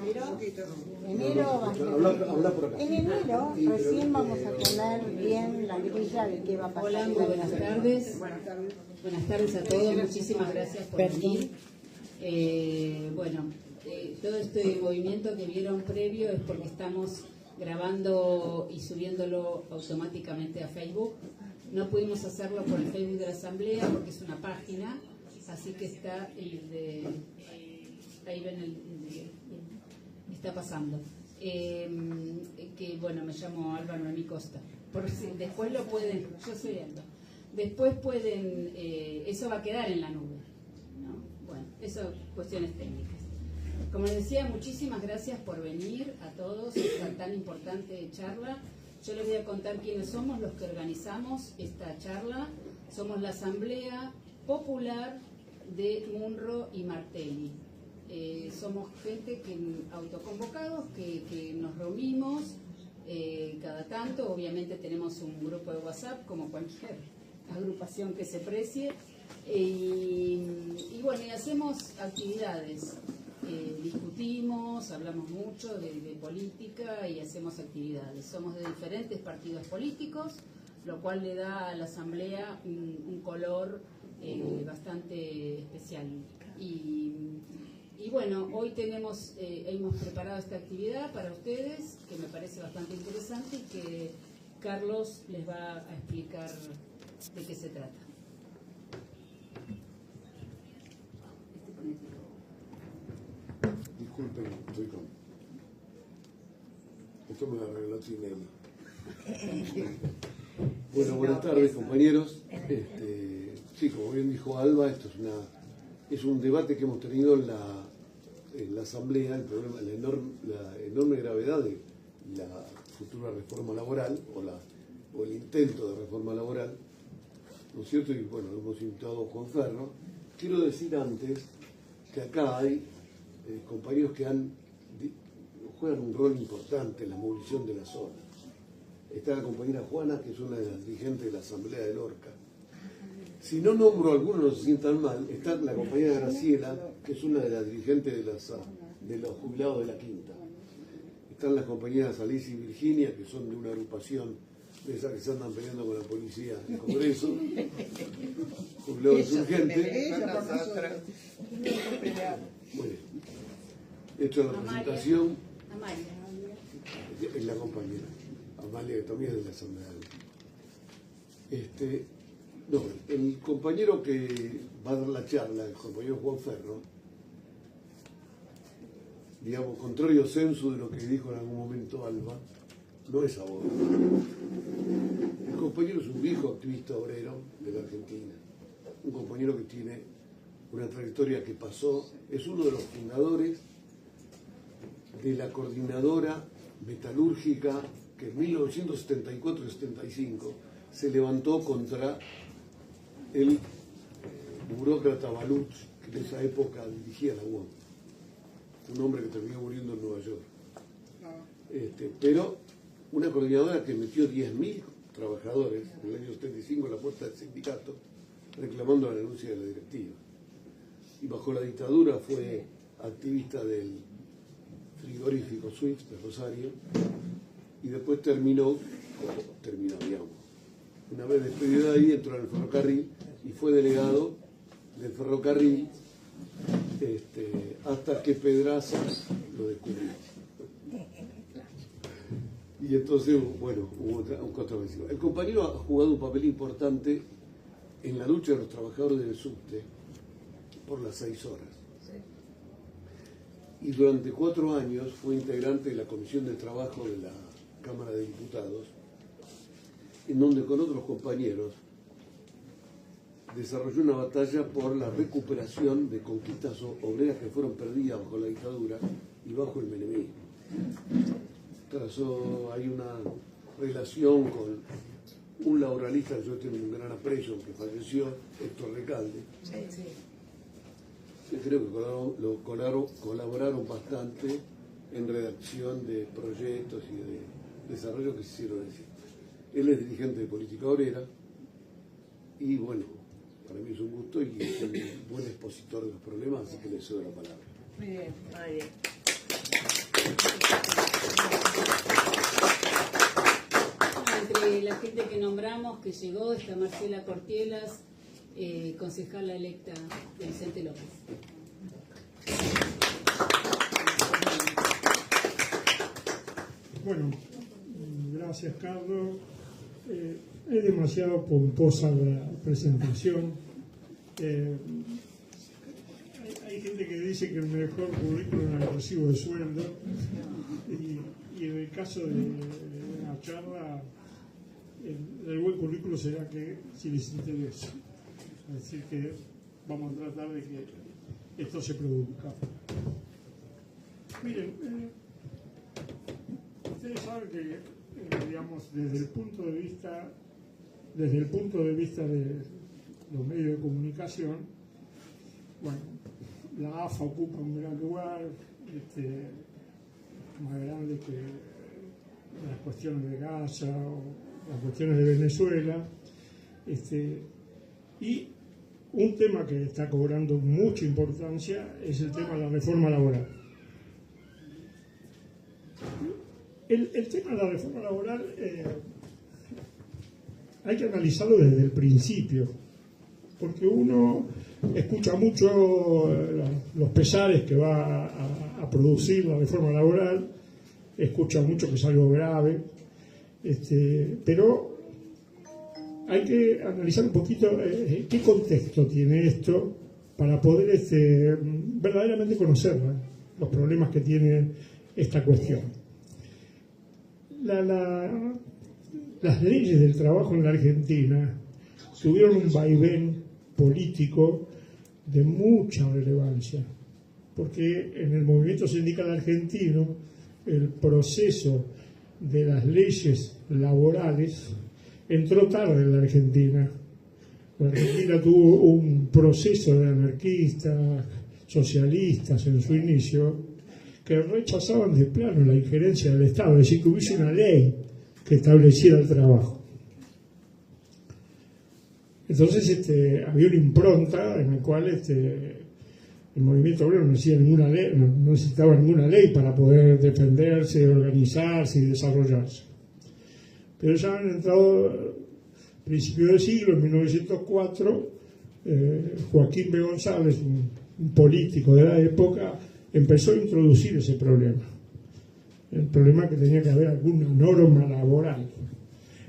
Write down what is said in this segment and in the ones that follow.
En enero recién vamos a tener bien la grilla de qué va a pasar. Hola, muy buenas tardes. Buenas tardes a todos, muchísimas gracias por venir. Todo este movimiento que vieron previo es porque estamos grabando y subiéndolo automáticamente a Facebook. No pudimos hacerlo por el Facebook de la Asamblea porque es una página, así que está ahí ven está pasando. Que bueno, me llamo Alba Noemí Costa. Después lo pueden, yo soy Alba. Después pueden, eso va a quedar en la nube, ¿no? Bueno, eso cuestiones técnicas. Como les decía, muchísimas gracias por venir a todos a esta tan importante charla. Yo les voy a contar quiénes somos los que organizamos esta charla. Somos la Asamblea Popular de Munro y Martelli. Somos gente autoconvocados que nos reunimos cada tanto. Obviamente tenemos un grupo de WhatsApp como cualquier agrupación que se precie y hacemos actividades, discutimos, hablamos mucho de política y hacemos actividades. Somos de diferentes partidos políticos, lo cual le da a la Asamblea un color bastante especial. Y bueno, hoy hemos preparado esta actividad para ustedes, que me parece bastante interesante y que Carlos les va a explicar de qué se trata. Disculpen, estoy con... Esto me lo arregló Tinelli. Bueno, buenas tardes, compañeros. Sí, como bien dijo Alba, esto es un debate que hemos tenido en la Asamblea, el problema, la enorme gravedad de la futura reforma laboral o el intento de reforma laboral, ¿no es cierto? Y bueno, hemos invitado a Juan Ferro. Quiero decir antes que acá hay compañeros que juegan un rol importante en la movilización de la zona. Está la compañera Juana, que es una de las dirigentes de la Asamblea de Lorca. Si no nombro a algunos, no se sientan mal. Está la compañera Graciela, que es una de las dirigentes de los jubilados de la Quinta. Están las compañeras Alicia y Virginia, que son de una agrupación de esas que se andan peleando con la policía en el Congreso. Jubilados urgentes. Bueno, hecho la presentación. Amalia. Es la compañera. Amalia, que también es de la Asamblea. No, el compañero que va a dar la charla, el compañero Juan Ferro, digamos, contrario censo de lo que dijo en algún momento Alba, no es abogado. El compañero es un viejo activista obrero de la Argentina, un compañero que tiene una trayectoria que pasó, es uno de los fundadores de la coordinadora metalúrgica que en 1974-75 se levantó contra el burócrata Baluch, que en esa época dirigía la UOM, un hombre que terminó muriendo en Nueva York. Pero una coordinadora que metió 10.000 trabajadores en el año 75 en la puerta del sindicato reclamando la renuncia de la directiva. Y bajo la dictadura fue activista del frigorífico Switch de Rosario y después terminó, digamos. Una vez despedido de ahí, entró en el ferrocarril y fue delegado del ferrocarril hasta que Pedraza lo descubrió. Y entonces, bueno, hubo un controversia. El compañero ha jugado un papel importante en la lucha de los trabajadores del subte por las 6 horas. Y durante 4 años fue integrante de la Comisión de Trabajo de la Cámara de Diputados, en donde con otros compañeros desarrolló una batalla por la recuperación de conquistas obreras que fueron perdidas bajo la dictadura y bajo el menemismo. Hay una relación con un laboralista que yo tengo un gran aprecio, que falleció, Héctor Recalde. Yo creo que colaboraron bastante en redacción de proyectos y de desarrollo que se hicieron así. Él es dirigente de Política Obrera y bueno, para mí es un gusto y es un buen expositor de los problemas, así que le cedo la palabra. Muy bien. gente que nombramos, que llegó, está Marcela Cortielas, concejala electa de Vicente López. Bueno, gracias Carlos. Es demasiado pomposa la presentación. Hay gente que dice que el mejor currículum es el recibo de sueldo y en el caso de una charla el buen currículum será que si les interesa. Es decir que vamos a tratar de que esto se produzca. Miren, ustedes saben que digamos desde el punto de vista de los medios de comunicación, bueno, la AFA ocupa un gran lugar, más grande que las cuestiones de Gaza o las cuestiones de Venezuela, y un tema que está cobrando mucha importancia es el tema de la reforma laboral. El tema de la reforma laboral hay que analizarlo desde el principio, porque uno escucha mucho los pesares que va a producir la reforma laboral, escucha mucho que es algo grave, pero hay que analizar un poquito qué contexto tiene esto para poder verdaderamente conocer los problemas que tiene esta cuestión. Las leyes del trabajo en la Argentina tuvieron un vaivén político de mucha relevancia, porque en el movimiento sindical argentino el proceso de las leyes laborales entró tarde en la Argentina. La Argentina tuvo un proceso de anarquistas, socialistas en su inicio, que rechazaban de plano la injerencia del Estado, es decir, que hubiese una ley que estableciera el trabajo. Entonces había una impronta en la cual el movimiento obrero no necesitaba ninguna ley para poder defenderse, organizarse y desarrollarse. Pero ya han entrado a principios del siglo, en 1904, Joaquín B. González, un político de la época, empezó a introducir ese problema. El problema que tenía que haber alguna norma laboral.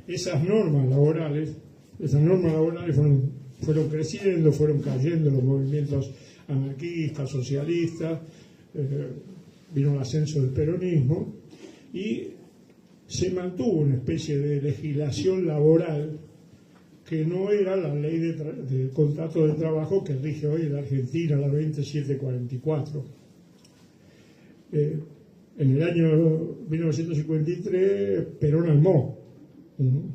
Esas normas laborales fueron creciendo, fueron cayendo los movimientos anarquistas, socialistas, vino el ascenso del peronismo y se mantuvo una especie de legislación laboral que no era la ley de contrato de trabajo que rige hoy en la Argentina, la 20744. En el año 1953 Perón armó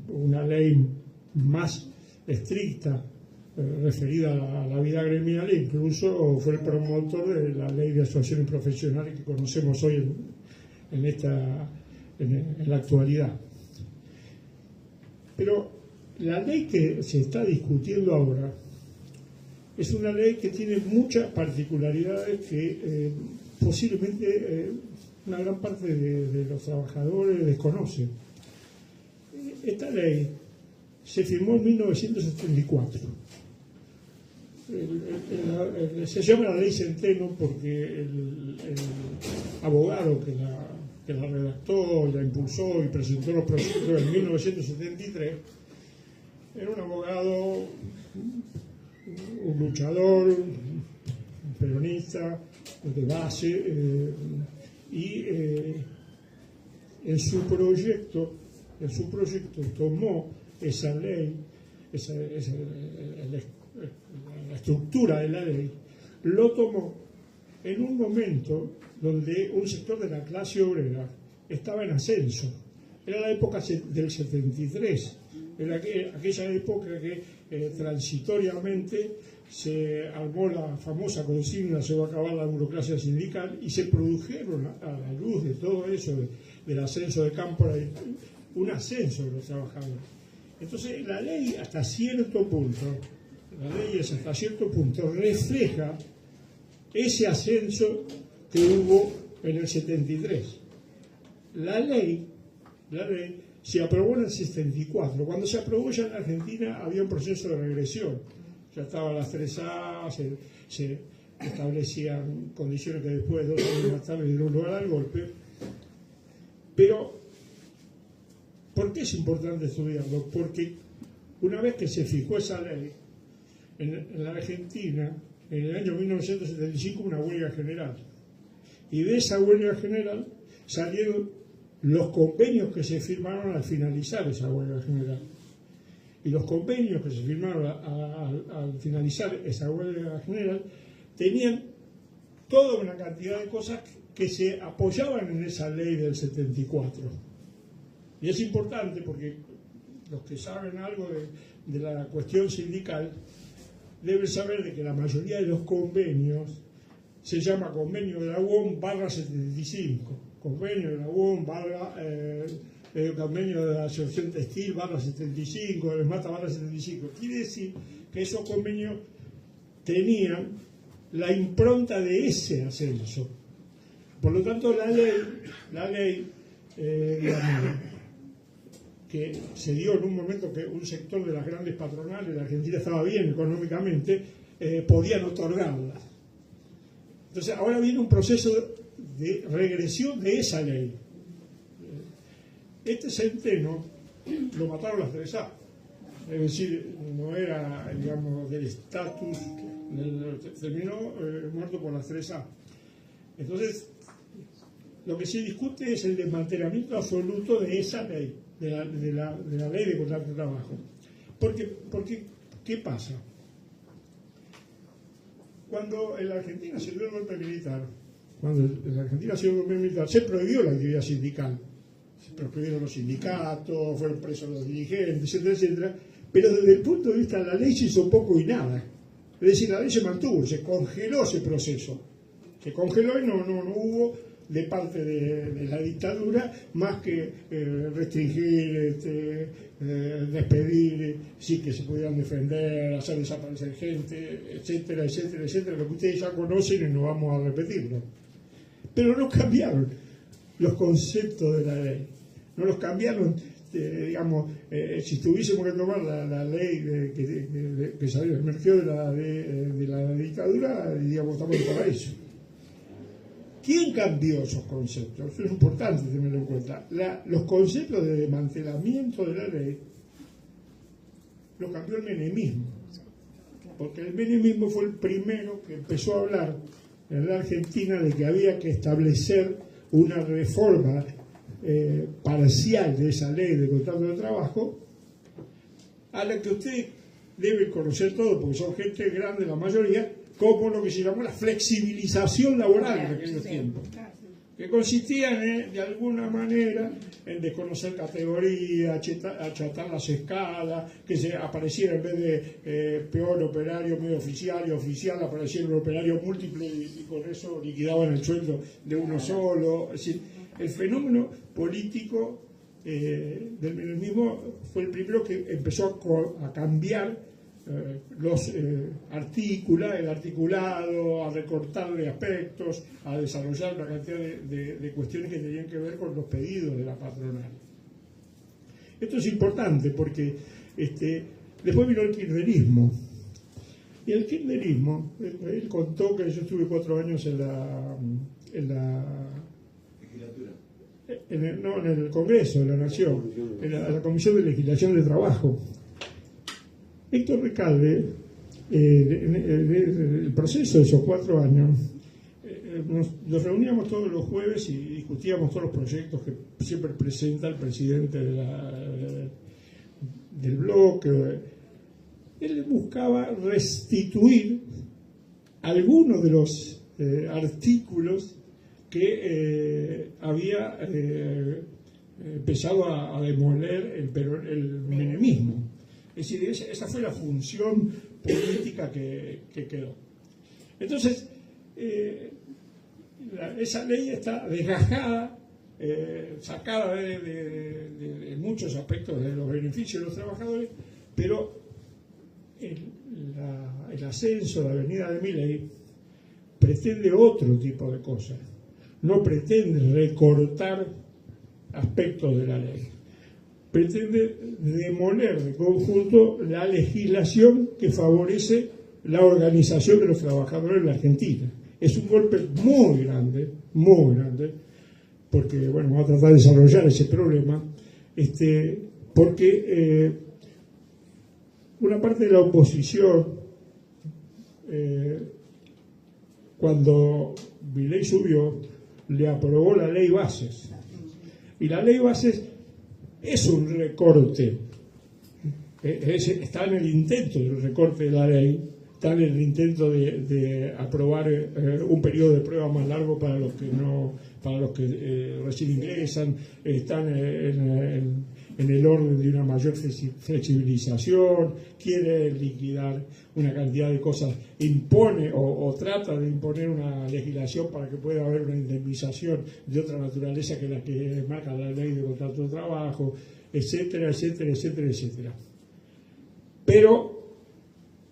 una ley más estricta referida a la vida gremial e incluso fue el promotor de la ley de asociaciones profesionales que conocemos hoy en la actualidad. Pero la ley que se está discutiendo ahora es una ley que tiene muchas particularidades que posiblemente una gran parte de los trabajadores desconocen. Esta ley se firmó en 1974. Se llama la ley Centeno porque el abogado que la redactó, la impulsó y presentó los proyectos en 1973 era un abogado, un luchador, un peronista de base, y en su proyecto tomó esa ley, la estructura de la ley, lo tomó en un momento donde un sector de la clase obrera estaba en ascenso. Era la época del 73, era aquella época que transitoriamente se armó la famosa consigna "se va a acabar la burocracia sindical", y se produjeron a la luz de todo eso, del ascenso de campo, un ascenso de los trabajadores. Entonces la ley hasta cierto punto refleja ese ascenso que hubo en el 73. La ley se aprobó en el 74. Cuando se aprobó ya en Argentina había un proceso de regresión. Ya estaban las 3A, se establecían condiciones que después, 2 años más tarde, dieron lugar al golpe. Pero, ¿por qué es importante estudiarlo? Porque una vez que se fijó esa ley, en la Argentina, en el año 1975, una huelga general. Y de esa huelga general salieron los convenios que se firmaron al finalizar esa huelga general. Y los convenios que se firmaron al finalizar esa huelga general tenían toda una cantidad de cosas que se apoyaban en esa ley del 74. Y es importante porque los que saben algo de la cuestión sindical deben saber de que la mayoría de los convenios se llama convenio de la UOM /75, convenio de la UOM convenio de la Asociación Textil /75, del Mata /75. Quiere decir que esos convenios tenían la impronta de ese ascenso. Por lo tanto, la ley digamos, que se dio en un momento que un sector de las grandes patronales de la Argentina estaba bien económicamente, podían otorgarlas. Entonces, ahora viene un proceso de regresión de esa ley. Este centeno lo mataron las 3A, es decir, no era, digamos, del estatus, terminó muerto por las 3A. Entonces, lo que se discute es el desmantelamiento absoluto de esa ley, de la ley de contrato de trabajo. Porque, ¿qué pasa? Cuando en la Argentina se dio el golpe militar, se prohibió la actividad sindical. Se prohibieron los sindicatos, fueron presos los dirigentes, etcétera, etcétera. Pero desde el punto de vista de la ley se hizo poco y nada. Es decir, la ley se mantuvo, se congeló ese proceso. Se congeló y no hubo de parte de la dictadura más que restringir, despedir, sí que se pudieran defender, hacer desaparecer gente, etcétera, etcétera, etcétera, lo que ustedes ya conocen y no vamos a repetirlo. Pero no cambiaron los conceptos de la ley, no los cambiaron, digamos, si tuviésemos que tomar la ley que salió, emergió de la dictadura, diríamos, estamos en el paraíso. ¿Quién cambió esos conceptos? Eso es importante tenerlo en cuenta. Los conceptos de desmantelamiento de la ley los cambió el menemismo, porque el menemismo fue el primero que empezó a hablar en la Argentina de que había que establecer una reforma parcial de esa ley de contrato de trabajo, a la que ustedes deben conocer todo, porque son gente grande la mayoría, como lo que se llamó la flexibilización laboral en aquellos tiempos, que consistía de alguna manera en desconocer categorías, achatar las escalas, que se apareciera en vez de peor operario, medio oficial y oficial, apareciera un operario múltiple y con eso liquidaban el sueldo de uno solo. Es decir, el fenómeno político del menemismo fue el primero que empezó a cambiar el articulado, a recortarle aspectos, a desarrollar una cantidad de cuestiones que tenían que ver con los pedidos de la patronal. Esto es importante porque después vino el kirchnerismo. Y el kirchnerismo, él contó que yo estuve 4 años en el Congreso de la Nación, en la Comisión de Legislación de Trabajo. Héctor Recalde, el proceso de esos 4 años, nos reuníamos todos los jueves y discutíamos todos los proyectos que siempre presenta el presidente del bloque. Él buscaba restituir algunos de los artículos que había empezado a demoler el menemismo. Es decir, esa fue la función política que quedó. Entonces, esa ley está desgajada, sacada de muchos aspectos de los beneficios de los trabajadores, pero el ascenso de la avenida de Milei pretende otro tipo de cosas. No pretende recortar aspectos de la ley. pretende demoler de conjunto la legislación que favorece la organización de los trabajadores en la Argentina. Es un golpe muy grande, porque, bueno, vamos a tratar de desarrollar ese problema, porque una parte de la oposición, cuando Milei subió, le aprobó la ley Bases. Y la ley Bases es un recorte, está en el intento del recorte de la ley, está en el intento de aprobar un periodo de prueba más largo para los que recién ingresan, están en el orden de una mayor flexibilización, quiere liquidar una cantidad de cosas, impone o trata de imponer una legislación para que pueda haber una indemnización de otra naturaleza que la que marca la ley de contrato de trabajo, etcétera, etcétera, etcétera, etcétera. Pero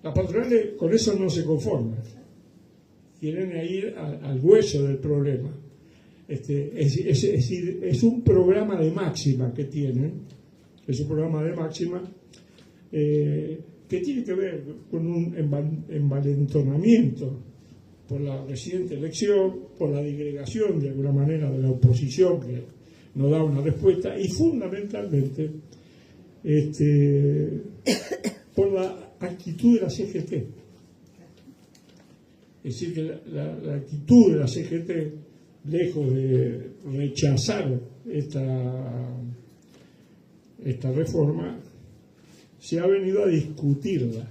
las patronales con eso no se conforman, quieren ir al hueso del problema. Es decir, es un programa de máxima que tienen, es un programa de máxima que tiene que ver con un envalentonamiento por la reciente elección, por la disgregación de alguna manera de la oposición que no da una respuesta, y fundamentalmente por la actitud de la CGT. Es decir, que la actitud de la CGT, lejos de rechazar esta reforma, se ha venido a discutirla,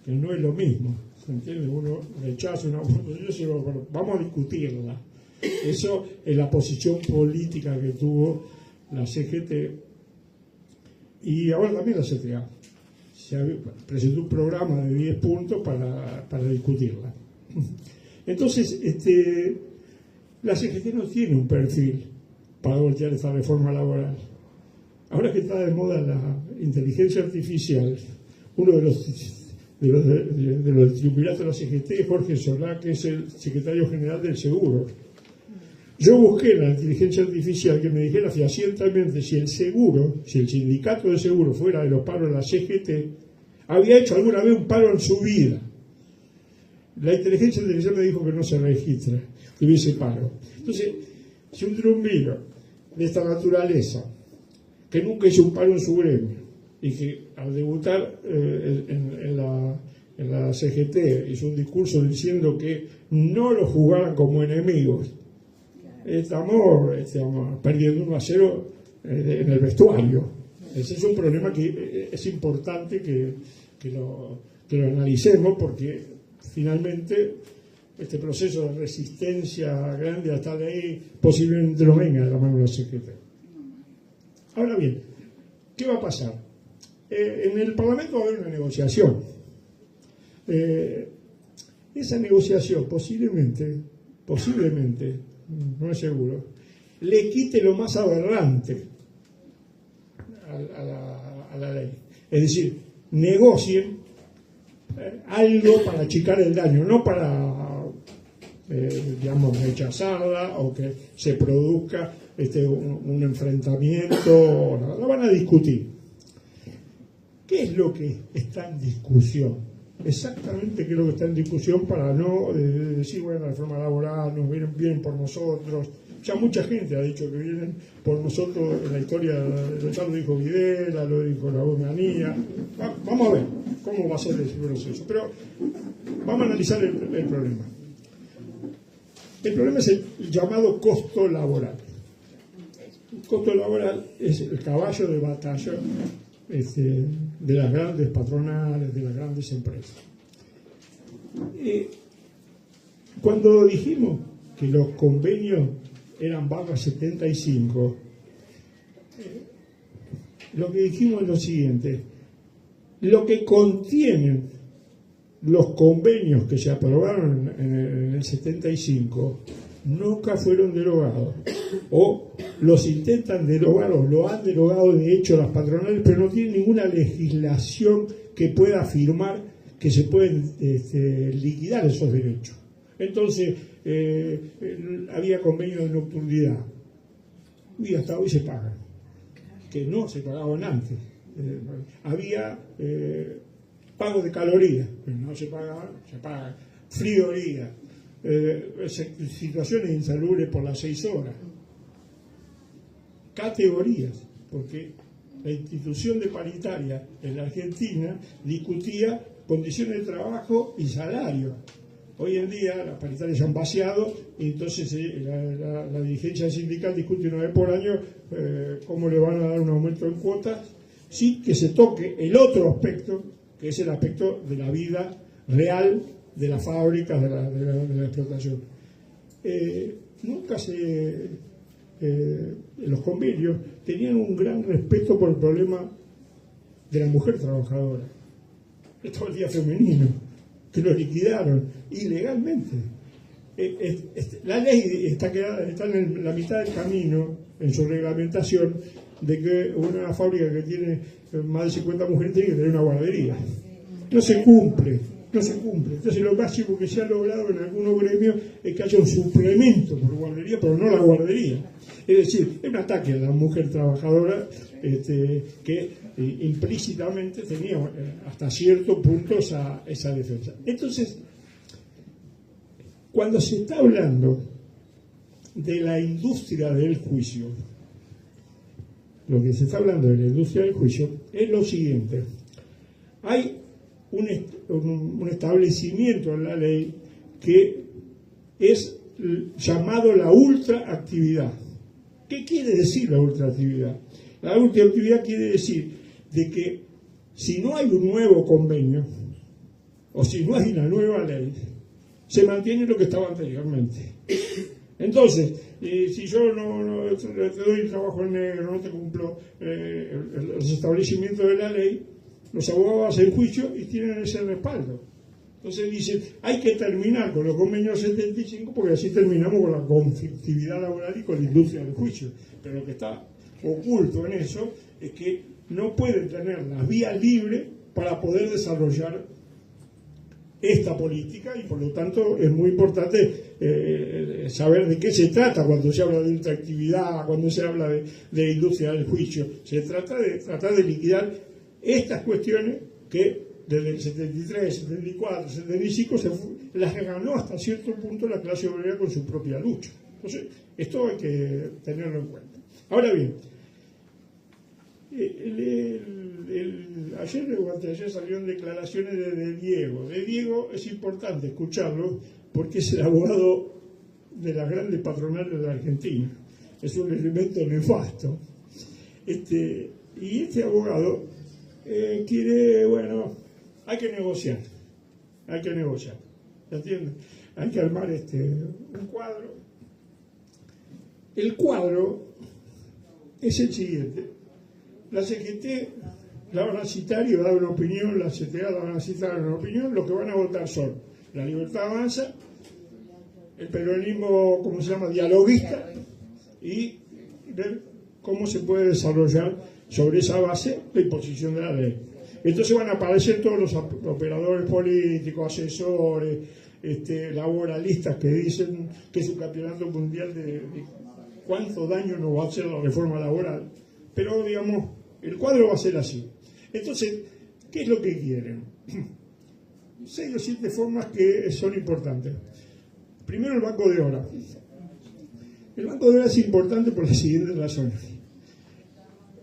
que no es lo mismo, ¿se entiende? Uno rechaza una posición, pero vamos a discutirla. Eso es la posición política que tuvo la CGT y ahora también la CTA. Se presentó un programa de 10 puntos para discutirla. Entonces, la CGT no tiene un perfil para voltear esta reforma laboral. Ahora que está de moda la inteligencia artificial, uno de los triunviratos de la CGT es Jorge Solá, que es el secretario general del Seguro. Yo busqué en la inteligencia artificial que me dijera fehacientemente si el sindicato de seguro fuera de los paros de la CGT, había hecho alguna vez un paro en su vida. La inteligencia artificial me dijo que no se registra, que hubiese paro. Entonces, si un triunviro de esta naturaleza, que nunca hizo un paro en su gremio, y que al debutar en la CGT hizo un discurso diciendo que no lo jugaran como enemigos, estamos perdiendo 1-0 en el vestuario. Ese es un problema que es importante que lo analicemos, porque finalmente este proceso de resistencia grande a esta ley posiblemente no venga de la mano de la CGT. Ahora bien, ¿qué va a pasar? En el Parlamento va a haber una negociación. Esa negociación posiblemente, no es seguro, le quite lo más aberrante a la ley. Es decir, negocien algo para achicar el daño, no para, rechazarla o que se produzca un enfrentamiento. La van a discutir. ¿Qué es lo que está en discusión? Exactamente qué es lo que está en discusión, para no decir, bueno, la reforma laboral, nos vienen por nosotros. Ya mucha gente ha dicho que vienen por nosotros en la historia, ya lo dijo Videla, lo dijo la Bomanía. Vamos a ver cómo va a ser ese proceso. Pero vamos a analizar el problema. El problema es el llamado costo laboral. El costo laboral es el caballo de batalla de las grandes patronales, de las grandes empresas. Cuando dijimos que los convenios eran /75, lo que dijimos es lo siguiente: lo que contienen los convenios que se aprobaron en el 75 nunca fueron derogados, o los intentan derogar o lo han derogado de hecho las patronales, pero no tienen ninguna legislación que pueda afirmar que se pueden liquidar esos derechos. Entonces, había convenios de nocturnidad y hasta hoy se pagan. que no se pagaban antes. Había pago de calorías, pero no se pagaba, se paga friolía, situaciones insalubres por las 6 horas, categorías, porque la institución de paritaria en la Argentina discutía condiciones de trabajo y salario. Hoy en día las paritarias se han vaciado y entonces la dirigencia sindical discute una vez por año cómo le van a dar un aumento en cuotas, sin que se toque el otro aspecto, que es el aspecto de la vida real de las fábricas, de la explotación. Nunca los convenios tenían un gran respeto por el problema de la mujer trabajadora. Esto es el día femenino, que lo liquidaron ilegalmente. La ley está en la mitad del camino en su reglamentación de que una fábrica que tiene más de 50 mujeres tiene que tener una guardería. No se cumple. Entonces lo máximo que se ha logrado en algunos gremios es que haya un suplemento por guardería, pero no la guardería. Es decir, es un ataque a la mujer trabajadora que implícitamente tenía hasta cierto punto esa defensa. Entonces, cuando se está hablando de la industria del juicio, lo que se está hablando de la industria del juicio es lo siguiente. Hay un establecimiento en la ley que es llamado la ultraactividad. ¿Qué quiere decir la ultraactividad? La ultraactividad quiere decir de que si no hay un nuevo convenio o si no hay una nueva ley, se mantiene lo que estaba anteriormente. Entonces, si yo no te doy trabajo en negro, no te cumplo los establecimientos de la ley, los abogados hacen juicio y tienen ese respaldo. Entonces dicen, hay que terminar con los convenios 75 porque así terminamos con la conflictividad laboral y con la industria del juicio. Pero lo que está oculto en eso es que no pueden tener las vías libres para poder desarrollar esta política y por lo tanto es muy importante saber de qué se trata cuando se habla de ultraactividad, cuando se habla de industria del juicio. Se trata de tratar de liquidar estas cuestiones que desde el 73, 74, 75 las ganó hasta cierto punto la clase obrera con su propia lucha. Entonces, esto hay que tenerlo en cuenta. Ahora bien, ayer o anteayer salieron declaraciones de Diego. De Diego es importante escucharlo porque es el abogado de las grandes patronales de la Argentina. Es un elemento nefasto. Y este abogado quiere, bueno, hay que negociar, ¿se entiende? Hay que armar un cuadro. El cuadro es el siguiente: la CGT la van a citar y va a dar una opinión, la CTA la van a citar y dar una opinión. Lo que van a votar son La Libertad Avanza, el peronismo, ¿cómo se llama?, dialoguista, y ver cómo se puede desarrollar sobre esa base la imposición de la ley. Entonces van a aparecer todos los operadores políticos, asesores, laboralistas que dicen que es un campeonato mundial de cuánto daño nos va a hacer la reforma laboral. Pero, digamos, el cuadro va a ser así. Entonces, ¿qué es lo que quieren? 6 o 7 formas que son importantes. Primero, el banco de horas. El banco de horas es importante por las siguientes razones.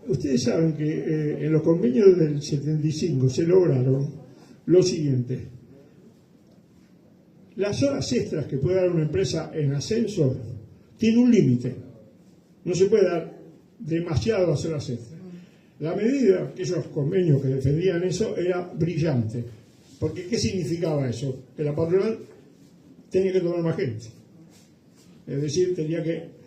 Ustedes saben que en los convenios del 75 se lograron lo siguiente: las horas extras que puede dar una empresa en ascenso tiene un límite, no se puede dar demasiadas horas extras. La medida, aquellos convenios que defendían eso, era brillante, porque ¿qué significaba eso? Que la patronal tenía que tomar más gente, es decir, tenía que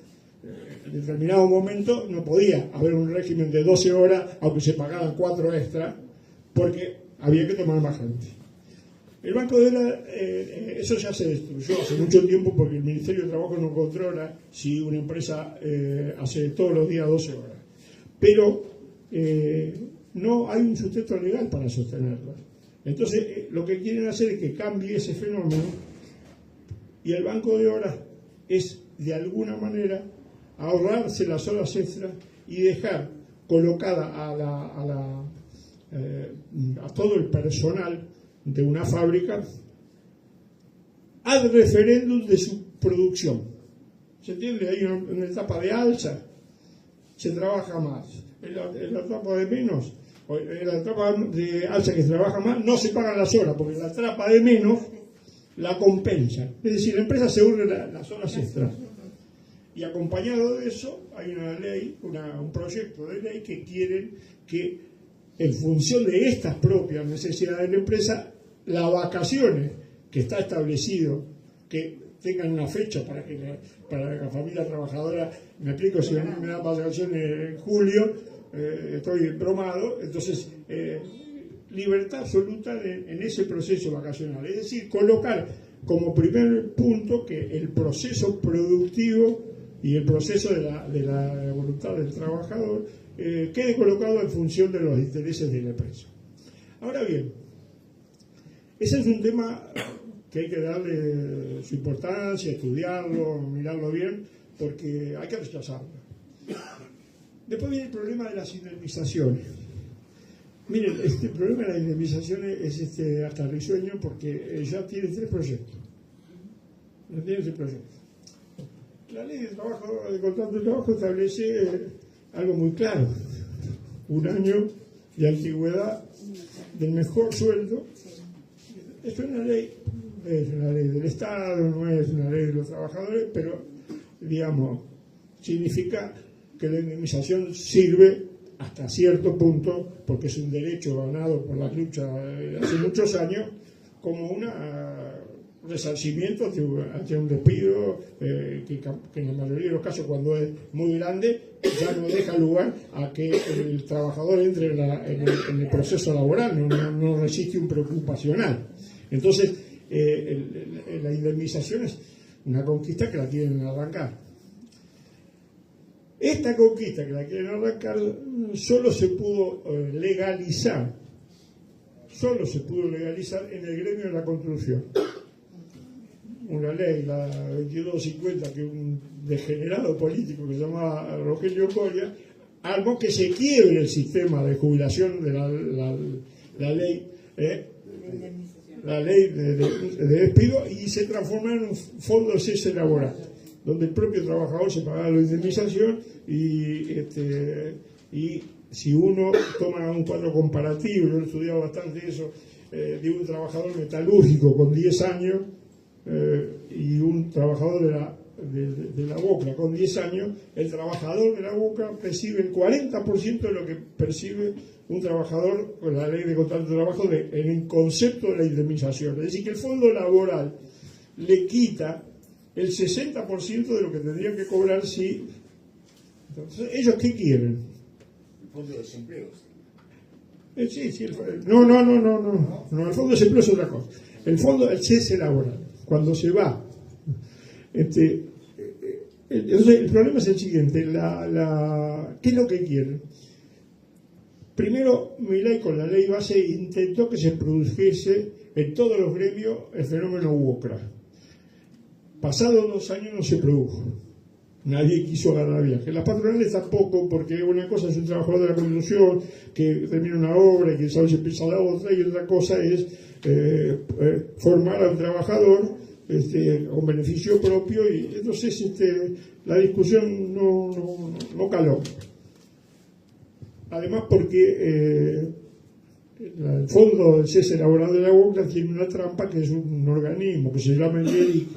en determinado momento no podía haber un régimen de 12 horas, aunque se pagaran 4 extras, porque había que tomar más gente. El Banco de la... eso ya se destruyó hace mucho tiempo porque el Ministerio de Trabajo no controla si una empresa hace todos los días 12 horas. Pero no hay un sustento legal para sostenerlo. Entonces, lo que quieren hacer es que cambie ese fenómeno y el banco de horas es, de alguna manera, ahorrarse las horas extras y dejar colocada a todo el personal de una fábrica ad referéndum de su producción. ¿Se entiende? Hay una etapa de alza, se trabaja más. En la etapa de menos, o en la etapa de alza que se trabaja más, no se pagan las horas, porque la etapa de menos la compensa. Es decir, la empresa se une las horas extras. Y acompañado de eso hay una ley, un proyecto de ley que quieren que, en función de estas propias necesidades de la empresa, las vacaciones que está establecido, que tengan una fecha para que la familia trabajadora, me explico, si me dan vacaciones en julio, estoy bromado, entonces libertad absoluta en ese proceso vacacional. Es decir, colocar como primer punto que el proceso productivo y el proceso de la voluntad del trabajador quede colocado en función de los intereses de la empresa. Ahora bien, ese es un tema que hay que darle su importancia, estudiarlo, mirarlo bien, porque hay que rechazarlo. Después viene el problema de las indemnizaciones. Miren, el problema de las indemnizaciones es hasta risueño, porque ya tiene tres proyectos. La ley de trabajo, de contrato de trabajo, establece algo muy claro: 1 año de antigüedad del mejor sueldo. Esto es una ley del Estado, no es una ley de los trabajadores, pero, digamos, significa que la indemnización sirve hasta cierto punto, porque es un derecho ganado por la lucha hace muchos años, como un resarcimiento ante un despido que en la mayoría de los casos, cuando es muy grande, ya no deja lugar a que el trabajador entre en el proceso laboral, no resiste un preocupacional. Entonces, la indemnización es una conquista que la quieren arrancar. Esta conquista que la quieren arrancar solo se pudo legalizar en el gremio de la construcción. Una ley, la 2250, que un degenerado político que se llamaba Rogelio Coria armó que se quiebre el sistema de jubilación de la ley de despido, y se transformó en un fondo de cese laboral, donde el propio trabajador se pagaba la indemnización y si uno toma un cuadro comparativo, yo he estudiado bastante eso, de un trabajador metalúrgico con 10 años y un trabajador de la boca con 10 años, el trabajador de la boca percibe el 40% de lo que percibe un trabajador con la ley de contrato de trabajo en el concepto de la indemnización. Es decir, que el fondo laboral le quita el 60% de lo que tendrían que cobrar si... Entonces, ¿ellos qué quieren? El fondo de desempleo. Sí, no, el fondo de desempleo es otra cosa. El fondo del cese laboral, cuando se va. Entonces, el problema es el siguiente: ¿qué es lo que quieren? Primero, Milei con la ley base intentó que se produjese en todos los gremios el fenómeno UOCRA. Pasados 2 años no se produjo. Nadie quiso agarrar viaje. Las patronales tampoco, porque una cosa es un trabajador de la construcción que termina una obra y que sabe si empieza la otra, y otra cosa es formar a un trabajador con beneficio propio, y entonces la discusión no caló. Además, porque el Fondo del Cese Laboral de la UOCRA tiene una trampa, que es un organismo que se llama el IERIC,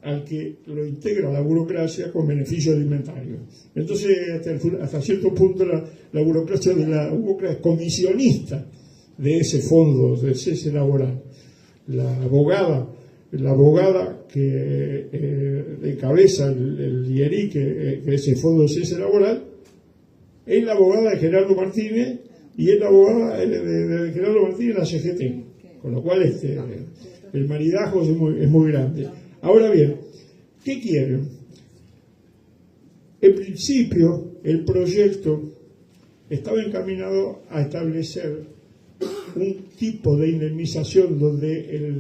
al que lo integra la burocracia con beneficio alimentario. Entonces, hasta cierto punto, la burocracia de la UOCRA es comisionista de ese fondo del cese laboral. La abogada que encabeza el IERIC, que es el fondo del cese laboral, es la abogada de Gerardo Martínez, y es la abogada de Gerardo Martínez en la CGT, con lo cual el maridajo es muy grande. Ahora bien, ¿qué quieren? En principio, el proyecto estaba encaminado a establecer un tipo de indemnización donde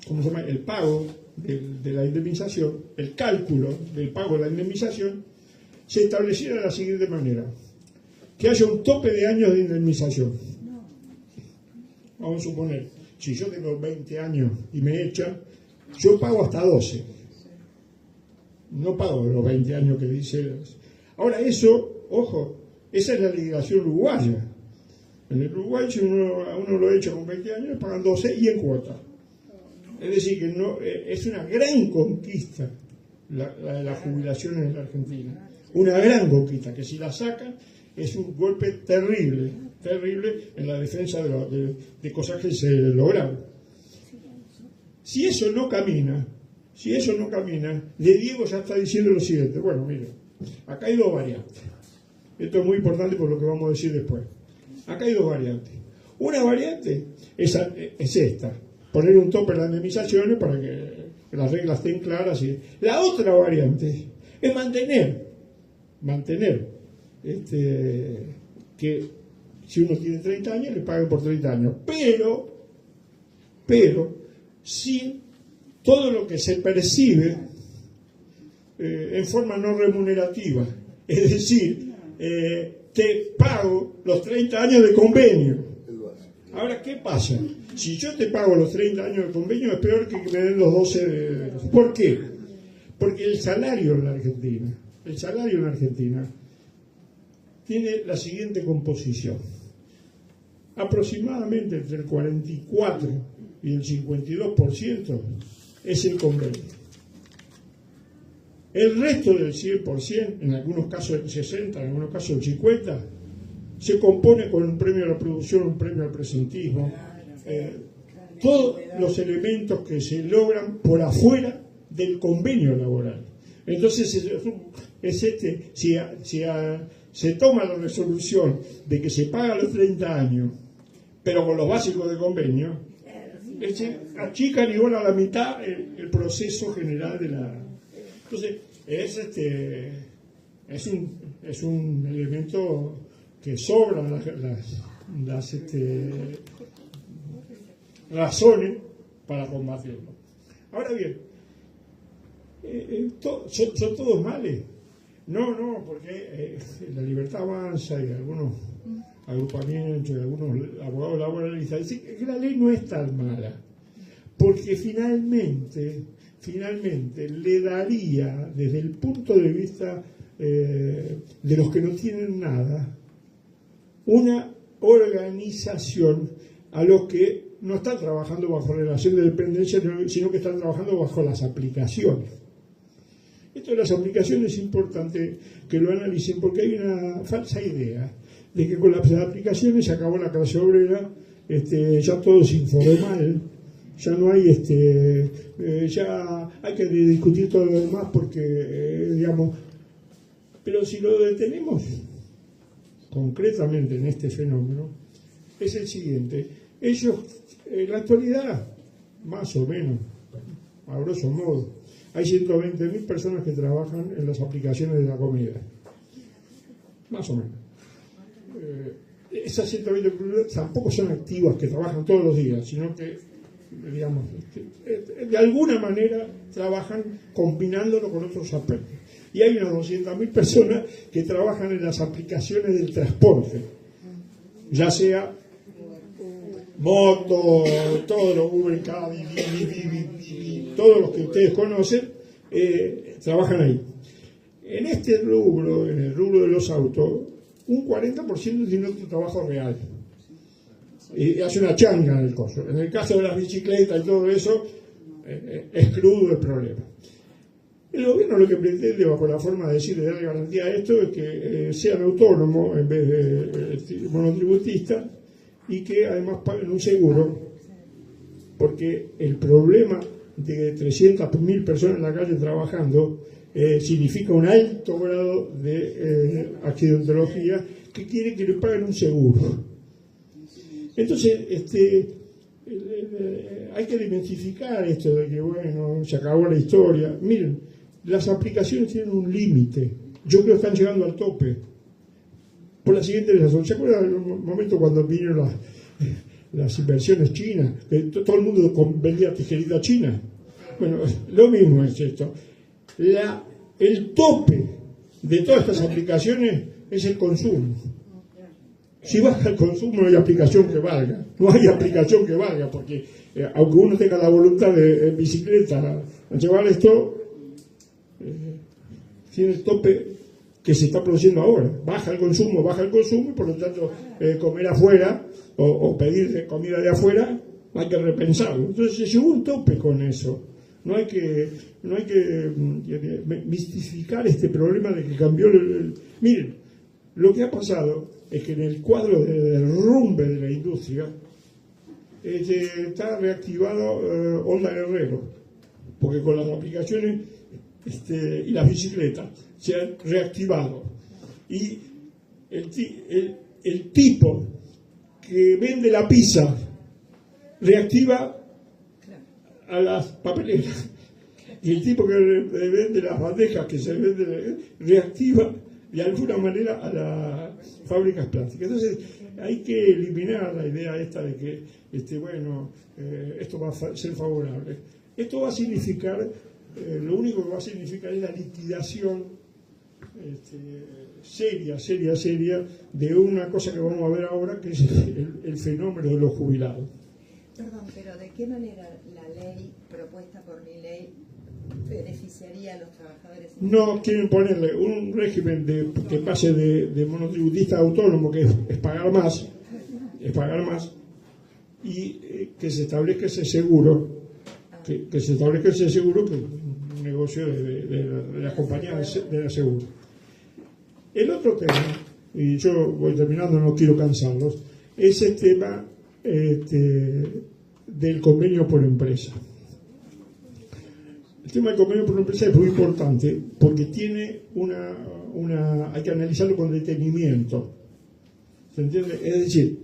¿cómo se llama?, el pago de la indemnización, el cálculo del pago de la indemnización, se estableciera de la siguiente manera: que haya un tope de años de indemnización. Vamos a suponer, si yo tengo 20 años y me echan, yo pago hasta 12. No pago los 20 años que dice. Ahora eso, ojo, esa es la legislación uruguaya. En el Uruguay, si a uno lo echa con 20 años, le pagan 12 y en cuota. Es decir, que no, es una gran conquista la jubilación en la Argentina. Una gran conquista, que si la sacan es un golpe terrible, terrible en la defensa de cosas que se lograron. Si eso no camina, de Diego ya está diciendo lo siguiente. Bueno, mire, acá hay dos variantes. Esto es muy importante por lo que vamos a decir después. Acá hay dos variantes. Una variante es esta: poner un tope en las indemnizaciones para que las reglas estén claras. La otra variante es mantener que si uno tiene 30 años le paguen por 30 años, pero sin todo lo que se percibe en forma no remunerativa. Es decir, te pago los 30 años de convenio. Ahora, ¿qué pasa? Si yo te pago los 30 años de convenio, es peor que me den los 12 ¿Por qué? Porque el salario en la Argentina tiene la siguiente composición: aproximadamente entre el 44 y el 52% es el convenio. El resto del 100%, en algunos casos el 60%, en algunos casos el 50%, se compone con un premio a la producción, un premio al presentismo, todos los elementos que se logran por afuera del convenio laboral. Entonces, se toma la resolución de que se paga los 30 años, pero con los básicos de convenio, achican igual a la mitad el proceso general de la... Entonces, es un elemento que sobran las razones para combatirlo. Ahora bien, ¿son todos males? No, porque la Libertad Avanza y algunos agrupamientos y algunos abogados laboralistas dicen que la ley no es tan mala, porque finalmente le daría, desde el punto de vista de los que no tienen nada, una organización a los que no están trabajando bajo relación de dependencia, sino que están trabajando bajo las aplicaciones. Esto de las aplicaciones es importante que lo analicen, porque hay una falsa idea de que con las aplicaciones se acabó la clase obrera, ya todo es informal, ya no hay, ya hay que discutir todo lo demás porque, digamos, pero si lo detenemos concretamente en este fenómeno, es el siguiente: ellos, en la actualidad, más o menos, a grosso modo, hay 120.000 personas que trabajan en las aplicaciones de la comida, más o menos. Esas 120 personas tampoco son activas que trabajan todos los días, sino que, digamos, de alguna manera trabajan combinándolo con otros aspectos. Y hay unas 200.000 personas que trabajan en las aplicaciones del transporte, ya sea moto, todos los Uber, todos los que ustedes conocen, trabajan ahí. En este rubro, en el rubro de los autos, un 40% tiene otro trabajo real. Y hace una changa en el coso. En el caso de las bicicletas y todo eso, es crudo el problema. El gobierno lo que pretende, bajo la forma de decir, de darle garantía a esto, es que sean autónomos en vez de monotributistas, y que además paguen un seguro, porque el problema de 300.000 personas en la calle trabajando significa un alto grado de accidentología, que quiere que le paguen un seguro. Entonces, hay que dementificar esto de que, bueno, se acabó la historia. Miren, las aplicaciones tienen un límite. Yo creo que están llegando al tope. Por la siguiente razón: ¿se acuerdan del momento cuando vinieron las inversiones chinas, que todo el mundo vendía tijerita china. Bueno, lo mismo es esto. El tope de todas estas aplicaciones es el consumo. Si baja el consumo no hay aplicación que valga. No hay aplicación que valga, porque aunque uno tenga la voluntad de en bicicleta llevar esto, tiene el tope que se está produciendo ahora. Baja el consumo, y por lo tanto comer afuera o pedir comida de afuera hay que repensarlo. Entonces se llegó un tope con eso. No hay que mistificar este problema de que cambió Miren, lo que ha pasado es que en el cuadro de derrumbe de la industria está reactivado Onda Guerrero, porque con las aplicaciones y las bicicletas se han reactivado. Y el tipo que vende la pizza reactiva a las papeleras, y el tipo que vende las bandejas que se vende reactiva de alguna manera a las fábricas plásticas. Entonces hay que eliminar la idea esta de que esto va a ser favorable. Esto va a significar, lo único que va a significar es la liquidación seria de una cosa que vamos a ver ahora, que es el fenómeno de los jubilados. Perdón, pero ¿de qué manera la ley propuesta por Milei beneficiaría a los trabajadores? No quieren ponerle un régimen que pase de monotributista a autónomo, que es pagar más, y que se establezca ese seguro, que se establezca ese seguro, que es un negocio de las compañías de la seguro. El otro tema, y yo voy terminando, no quiero cansarlos, es el tema del convenio por empresa. El tema del convenio por empresa es muy importante porque tiene hay que analizarlo con detenimiento. ¿Se entiende? Es decir,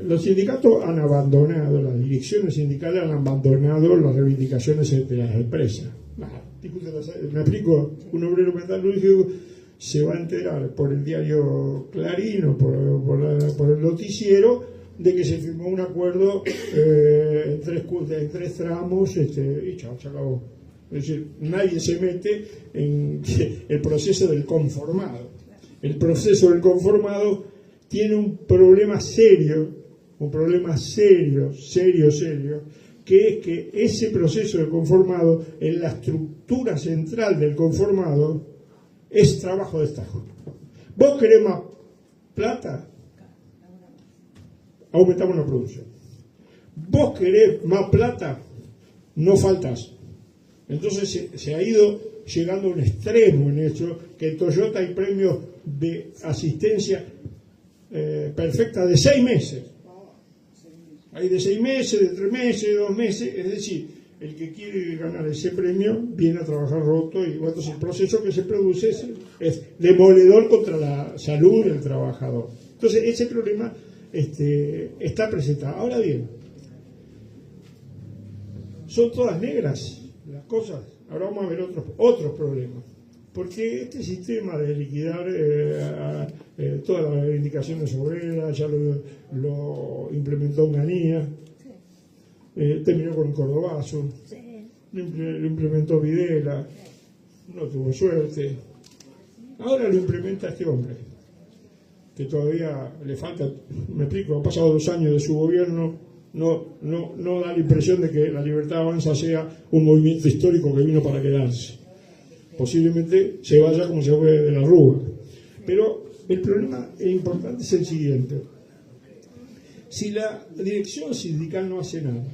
los sindicatos han abandonado, las direcciones sindicales han abandonado las reivindicaciones de las empresas. Me explico, un obrero metalúrgico se va a enterar por el diario Clarín o por el noticiero de que se firmó un acuerdo en tres tramos y chao, se acabó. Es decir, nadie se mete en el proceso del conformado. El proceso del conformado tiene un problema serio, que es que ese proceso del conformado, en la estructura central del conformado, es trabajo de Estado. ¿Vos querés más plata? Aumentamos la producción. ¿Vos querés más plata? No faltas. Entonces se ha ido llegando a un extremo en eso, que en Toyota hay premios de asistencia perfecta de 6 meses. Hay de 6 meses, de 3 meses, de 2 meses, es decir, el que quiere ganar ese premio viene a trabajar roto y entonces el proceso que se produce es demoledor contra la salud del trabajador. Entonces ese problema está presentado. Ahora bien, son todas negras las cosas. Ahora vamos a ver otros problemas. Porque este sistema de liquidar todas las reivindicaciones obreras ya lo implementó Unganía, terminó con Cordobazo, lo implementó Videla, no tuvo suerte. Ahora lo implementa este hombre, que todavía le falta, me explico, ha pasado 2 años de su gobierno, no da la impresión de que la Libertad Avanza sea un movimiento histórico que vino para quedarse. Posiblemente se vaya como se fue de la Rúa. Pero el problema importante es el siguiente. Si la dirección sindical no hace nada,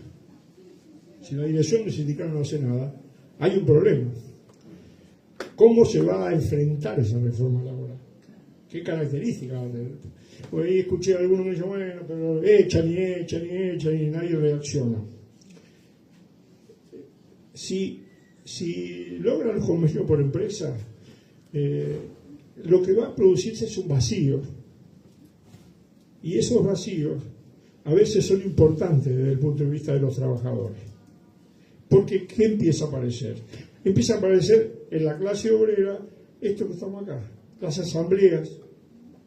hay un problema. ¿Cómo se va a enfrentar esa reforma laboral? ¿Qué características va a tener? Hoy escuché a algunos que dicen, bueno, pero echan y nadie reacciona. Si logran el convenio por empresa, lo que va a producirse es un vacío. Y esos vacíos a veces son importantes desde el punto de vista de los trabajadores. Porque ¿qué empieza a aparecer? Empieza a aparecer en la clase obrera esto que estamos acá, las asambleas,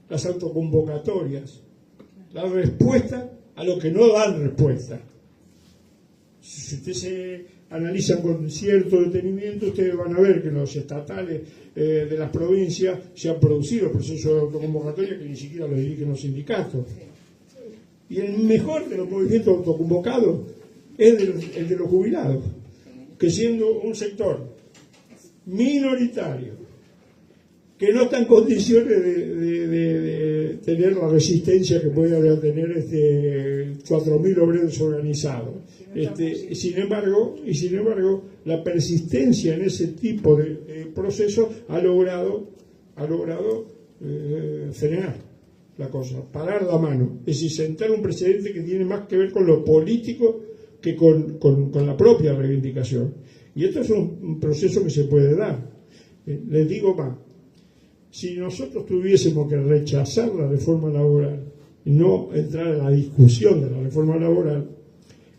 las autoconvocatorias, la respuesta a lo que no dan respuesta. Si ustedes se analizan con cierto detenimiento, ustedes van a ver que los estatales de las provincias se han producido procesos de autoconvocatoria que ni siquiera lo dirigen los sindicatos. Y el mejor de los movimientos autoconvocados es el de los jubilados, que siendo un sector minoritario, que no está en condiciones de tener la resistencia que puede tener 4.000 obreros organizados. Sin embargo, la persistencia en ese tipo de procesos ha logrado frenar la cosa, parar la mano, es decir, sentar un precedente que tiene más que ver con lo político que con la propia reivindicación. Y esto es un proceso que se puede dar. Les digo más, si nosotros tuviésemos que rechazar la reforma laboral y no entrar en la discusión de la reforma laboral,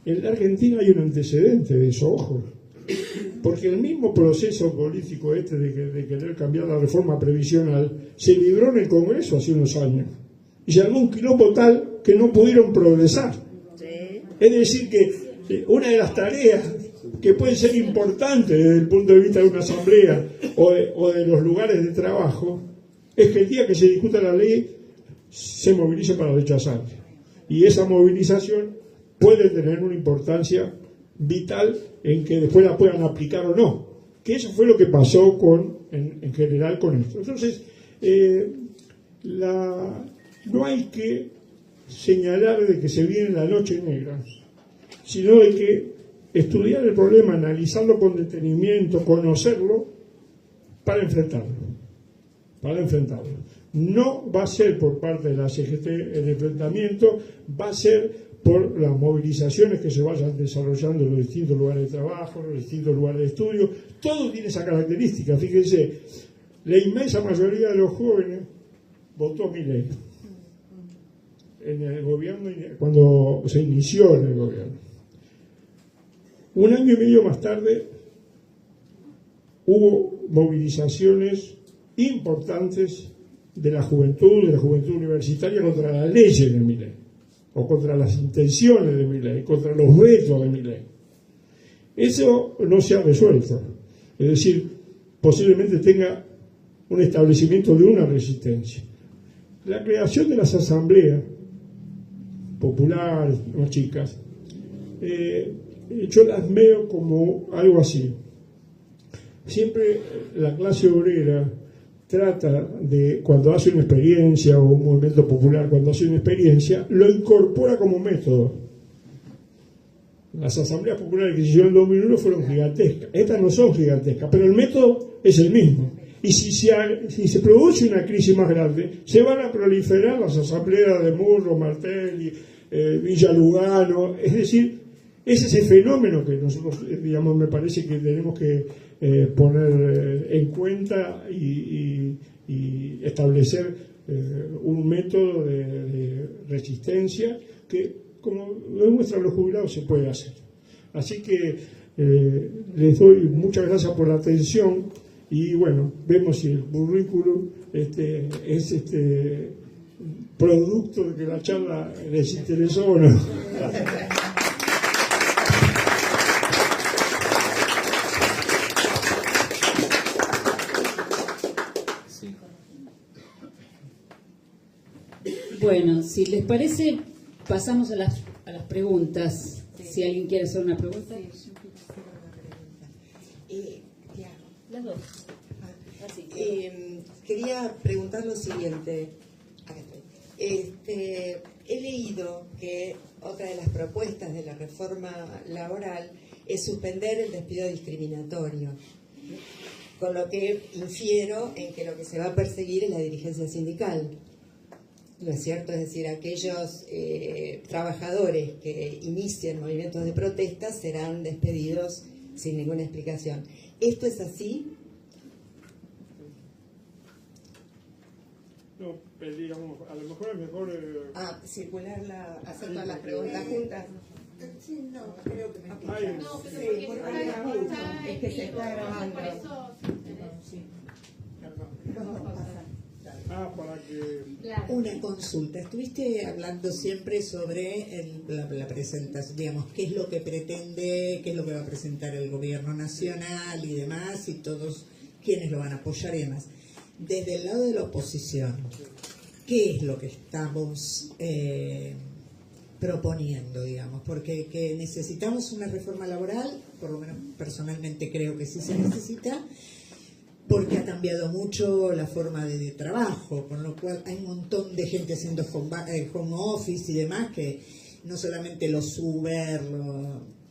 en la Argentina hay un antecedente de eso, ojo, porque el mismo proceso político de querer cambiar la reforma previsional se libró en el Congreso hace unos años y se armó un quilombo tal que no pudieron progresar. Es decir, que una de las tareas que pueden ser importantes desde el punto de vista de una asamblea o de los lugares de trabajo es que el día que se discuta la ley se movilice para rechazar. Y esa movilización puede tener una importancia vital en que después la puedan aplicar o no. Que eso fue lo que pasó en general con esto. Entonces, no hay que señalar de que se viene la noche negra, sino de que estudiar el problema, analizarlo con detenimiento, conocerlo, para enfrentarlo. No va a ser por parte de la CGT el enfrentamiento, va a ser por las movilizaciones que se vayan desarrollando en los distintos lugares de trabajo, en los distintos lugares de estudio. Todo tiene esa característica. Fíjense, la inmensa mayoría de los jóvenes votó Milei en el gobierno, cuando se inició en el gobierno. Un año y medio más tarde hubo movilizaciones importantes de la juventud universitaria contra las leyes de Milei, o contra las intenciones de Milei, contra los vetos de Milei. Eso no se ha resuelto. Es decir, posiblemente tenga un establecimiento de una resistencia. La creación de las asambleas populares, más chicas, yo las veo como algo así. Siempre la clase obrera trata de, cuando hace una experiencia, o un movimiento popular, cuando hace una experiencia, lo incorpora como método. Las asambleas populares que se hicieron en 2001 fueron gigantescas. Estas no son gigantescas, pero el método es el mismo. Y si se produce una crisis más grande, se van a proliferar las asambleas de Murro, Martelli, Villa Lugano. Es decir, es ese fenómeno que nosotros, digamos, me parece que tenemos que poner en cuenta y establecer un método de resistencia que, como lo demuestran los jubilados, se puede hacer. Así que les doy muchas gracias por la atención y bueno, vemos si el currículum es producto de que la charla les interesó o no. Bueno, si les parece, pasamos a las preguntas. Sí. Si alguien quiere hacer una pregunta. Sí, yo quiero hacer una pregunta. ¿Qué hago? Las dos. Quería preguntar lo siguiente. He leído que otra de las propuestas de la reforma laboral es suspender el despido discriminatorio, con lo que infiero en que lo que se va a perseguir es la dirigencia sindical. ¿No es cierto? Es decir, aquellos trabajadores que inicien movimientos de protesta serán despedidos sin ninguna explicación. ¿Esto es así? No, digamos, a lo mejor es mejor... circular hacer todas las preguntas juntas. Sí, no, creo que me No, pero Sí, porque es que se está grabando. Por eso. Vamos a pasar. Para que... Una consulta. Estuviste hablando siempre sobre la presentación, digamos, qué es lo que pretende, qué es lo que va a presentar el gobierno nacional y demás, y todos quienes lo van a apoyar y demás. Desde el lado de la oposición, ¿qué es lo que estamos proponiendo, digamos? Porque que necesitamos una reforma laboral, por lo menos personalmente creo que sí se necesita, porque ha cambiado mucho la forma de trabajo, con lo cual hay un montón de gente haciendo home office y demás, que no solamente los Uber,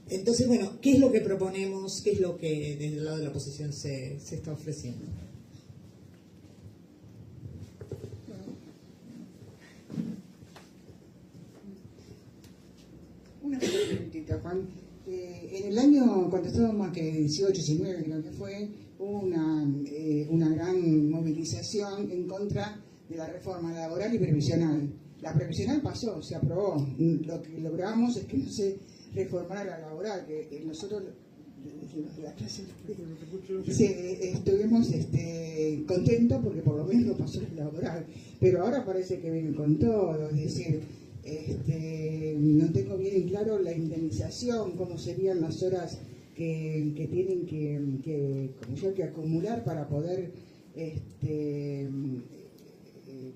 entonces, bueno, ¿qué es lo que proponemos? ¿Qué es lo que desde el lado de la oposición se está ofreciendo? Una preguntita, Juan. En el año, cuando estábamos, que 18, 19, creo que fue, hubo una gran movilización en contra de la reforma laboral y previsional. La previsional pasó, se aprobó. Lo que logramos es que no se reformara la laboral, que nosotros desde la clase estuvimos contentos porque por lo menos pasó la laboral. Pero ahora parece que viene con todo, es decir, no tengo bien claro la indemnización, cómo serían las horas que tienen que acumular para poder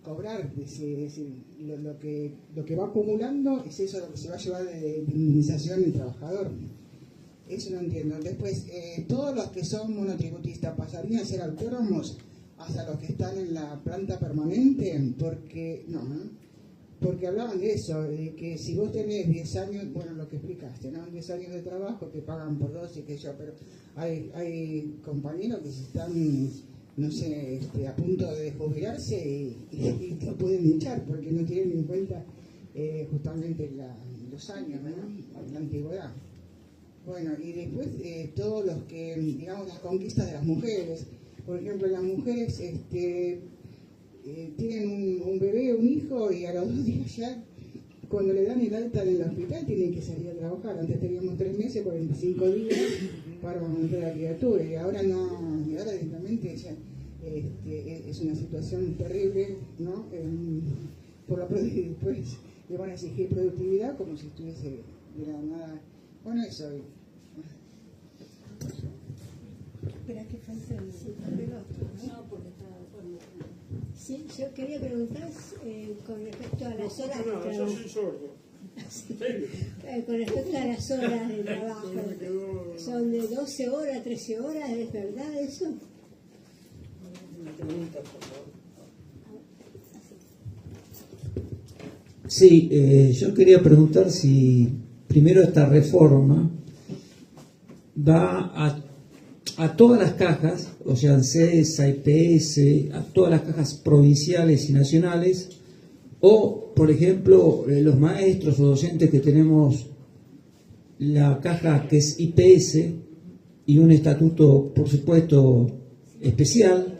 cobrar. Es decir, lo que va acumulando es eso lo que se va a llevar de indemnización el trabajador. Eso no entiendo. Después, todos los que son monotributistas pasarían a ser autónomos hasta los que están en la planta permanente, porque porque hablaban de eso, de que si vos tenés 10 años, bueno, lo que explicaste, ¿no? 10 años de trabajo te pagan por 2 y que yo, pero hay compañeros que se están, no sé, a punto de jubilarse y lo pueden echar porque no tienen en cuenta justamente los años, ¿no? La antigüedad. Bueno, y después todos los que, digamos, las conquistas de las mujeres, por ejemplo, las mujeres tienen un bebé, un hijo, y a los 2 días ya, cuando le dan el alta en el hospital, tienen que salir a trabajar. Antes teníamos 3 meses, 45 días para amamantar a la criatura, y ahora no, y ahora directamente ya es una situación terrible, ¿no? Por lo pronto, después le van a exigir productividad como si estuviese de la nada. Bueno, eso. Espera que falta el otro, ¿no? No, porque está... Sí, yo quería preguntar con respecto a las horas de No, yo trabajo. soy sordo. ¿En serio? Con respecto a las horas de trabajo, No me quedó- ¿son de 12 horas, 13 horas? ¿Es verdad eso? Sí, yo quería preguntar si primero esta reforma va a todas las cajas, o sea, ANSES, IPS, a todas las cajas provinciales y nacionales, o, por ejemplo, los maestros o docentes que tenemos la caja que es IPS y un estatuto, por supuesto, especial,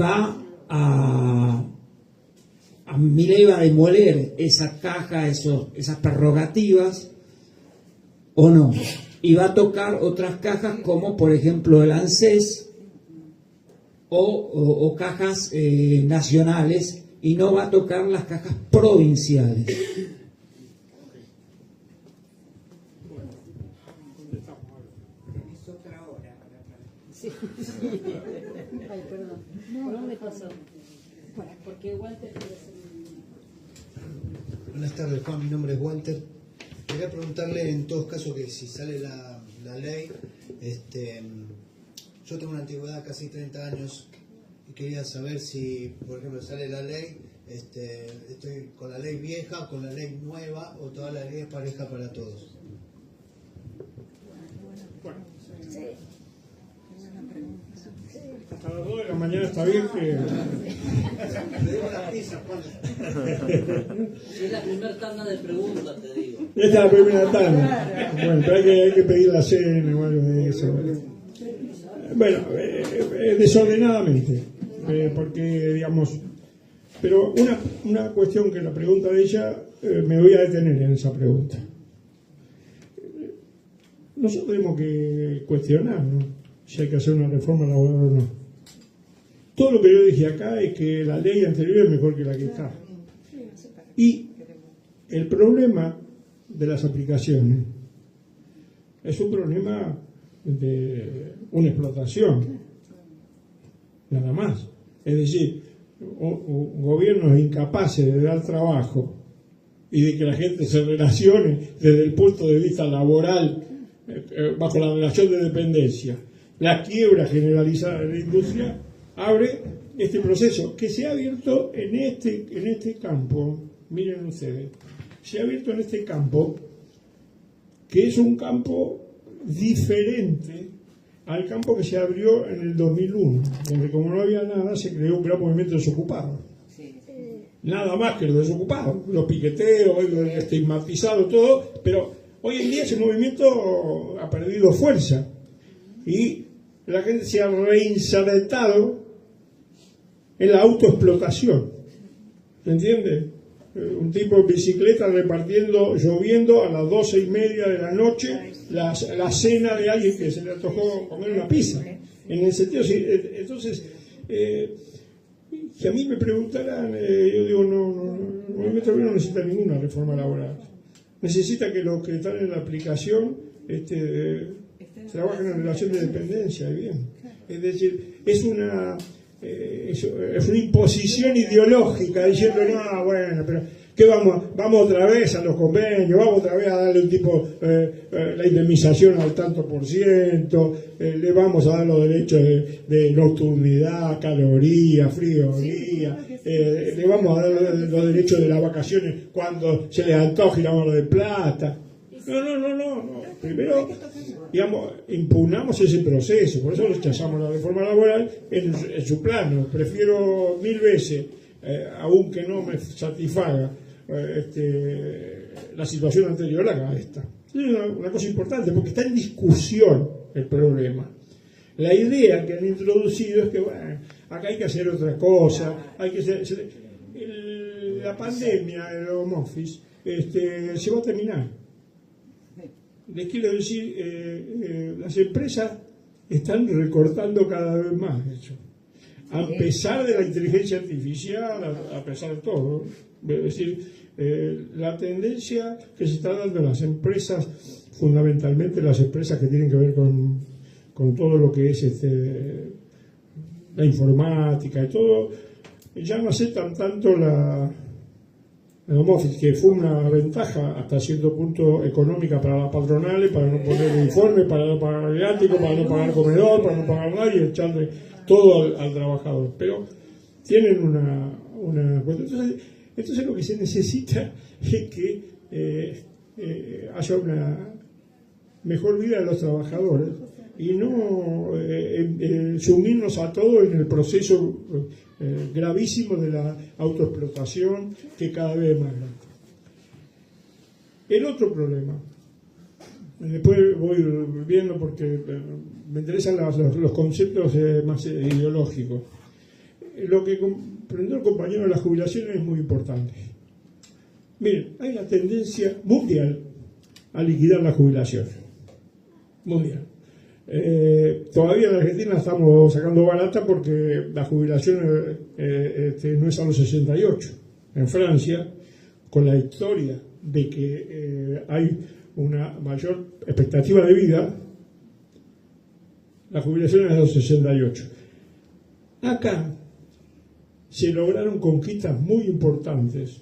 va a Milei va a demoler esa caja, esas prerrogativas, o no, y va a tocar otras cajas como por ejemplo el ANSES o cajas nacionales, y no va a tocar las cajas provinciales. Es otra hora. Sí. Ay, perdón. ¿Por dónde pasó? Porque Walter quiere hacer Buenas tardes, Juan. Mi nombre es Walter. Quería preguntarle, en todos casos, que si sale la ley, yo tengo una antigüedad de casi 30 años y quería saber si, por ejemplo, sale la ley, estoy con la ley vieja, con la ley nueva, o toda la ley es pareja para todos. Bueno, hasta las 2 de la mañana está bien que... Le digo la prisa, Juan. Es la primera tanda de preguntas, te digo. Esta es la primera tanda. Bueno, pero hay que pedir la cena o algo de eso. Bueno, desordenadamente, porque, digamos... Pero una cuestión que la pregunta de ella, me voy a detener en esa pregunta. Nosotros tenemos que cuestionar, ¿no?, si hay que hacer una reforma laboral o no. todo lo que yo dije acá es que la ley anterior es mejor que la que está. Y el problema de las aplicaciones es un problema de una explotación, nada más. Es decir, gobiernos incapaces de dar trabajo y de que la gente se relacione desde el punto de vista laboral bajo la relación de dependencia. La quiebra generalizada de la industria abre este proceso que se ha abierto en este campo. Miren ustedes, se ha abierto en este campo, que es un campo diferente al campo que se abrió en el 2001, donde como no había nada, se creó un gran movimiento desocupado. Nada más que los desocupados, los piqueteros, los estigmatizados, todo, pero hoy en día ese movimiento ha perdido fuerza y la gente se ha reinsertado en la autoexplotación. ¿Se entiende? Un tipo en bicicleta repartiendo, lloviendo a las 12:30 de la noche, la cena de alguien que se le antojó comer una pizza. En el sentido, entonces, si a mí me preguntaran, yo digo, el movimiento obrero no necesita ninguna reforma laboral. Necesita que los que están en la aplicación trabajen en relación de dependencia, y bien. Es decir, es una imposición ideológica diciendo, no, bueno, pero ¿qué vamos otra vez a los convenios, vamos otra vez a darle un tipo la indemnización al tanto por ciento, le vamos a dar los derechos de nocturnidad, caloría, friolía, le vamos a dar los derechos de las vacaciones cuando se les antoje y la mano de plata? No. Primero, digamos, impugnamos ese proceso, por eso rechazamos la reforma laboral en su plano. Prefiero 1000 veces, aunque no me satisfaga la situación anterior a esta. Es una cosa importante, porque está en discusión el problema. La idea que han introducido es que, bueno, acá hay que hacer otra cosa, hay que hacer... La pandemia, el home office, se va a terminar. Les quiero decir, las empresas están recortando cada vez más eso. A pesar de la inteligencia artificial, a pesar de todo. Es decir, la tendencia que se está dando en las empresas, fundamentalmente las empresas que tienen que ver con todo lo que es la informática y todo, ya no aceptan tanto el home office, que fue una ventaja hasta cierto punto económica para las patronales, para no poner uniforme, para no pagar viático, para no pagar comedor, para no pagar nada y echarle todo al trabajador. Pero tienen una cuestión. Entonces lo que se necesita es que haya una mejor vida de los trabajadores y no sumirnos a todo en el proceso gravísimo de la autoexplotación, que cada vez es más grande. El otro problema, después voy viendo porque me interesan los conceptos más ideológicos. Lo que comprendió el compañero de las jubilaciones es muy importante. Miren, hay una tendencia mundial a liquidar la jubilación. Mundial. Todavía en Argentina estamos sacando barata porque la jubilación no es a los 68. En Francia, con la historia de que hay una mayor expectativa de vida, la jubilación es a los 68. Acá se lograron conquistas muy importantes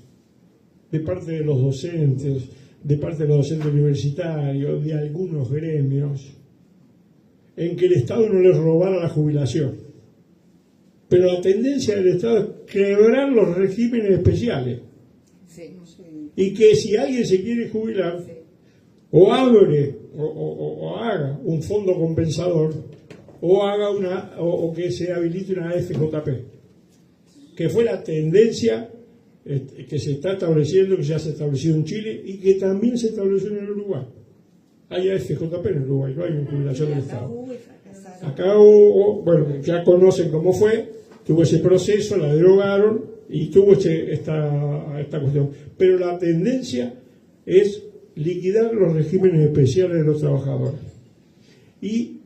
de parte de los docentes, de parte de los docentes universitarios, de algunos gremios, en que el Estado no les robara la jubilación. Pero la tendencia del Estado es quebrar los regímenes especiales. Y que si alguien se quiere jubilar, o abre o haga un fondo compensador, o haga o que se habilite una AFJP, que fue la tendencia que se está estableciendo, que ya se ha establecido en Chile y que también se estableció en el Uruguay. Hay AFJP en el Uruguay, no hay una jubilación del Estado. Acá bueno, ya conocen cómo fue, tuvo ese proceso, la derogaron y tuvo esta cuestión. Pero la tendencia es liquidar los regímenes especiales de los trabajadores. Y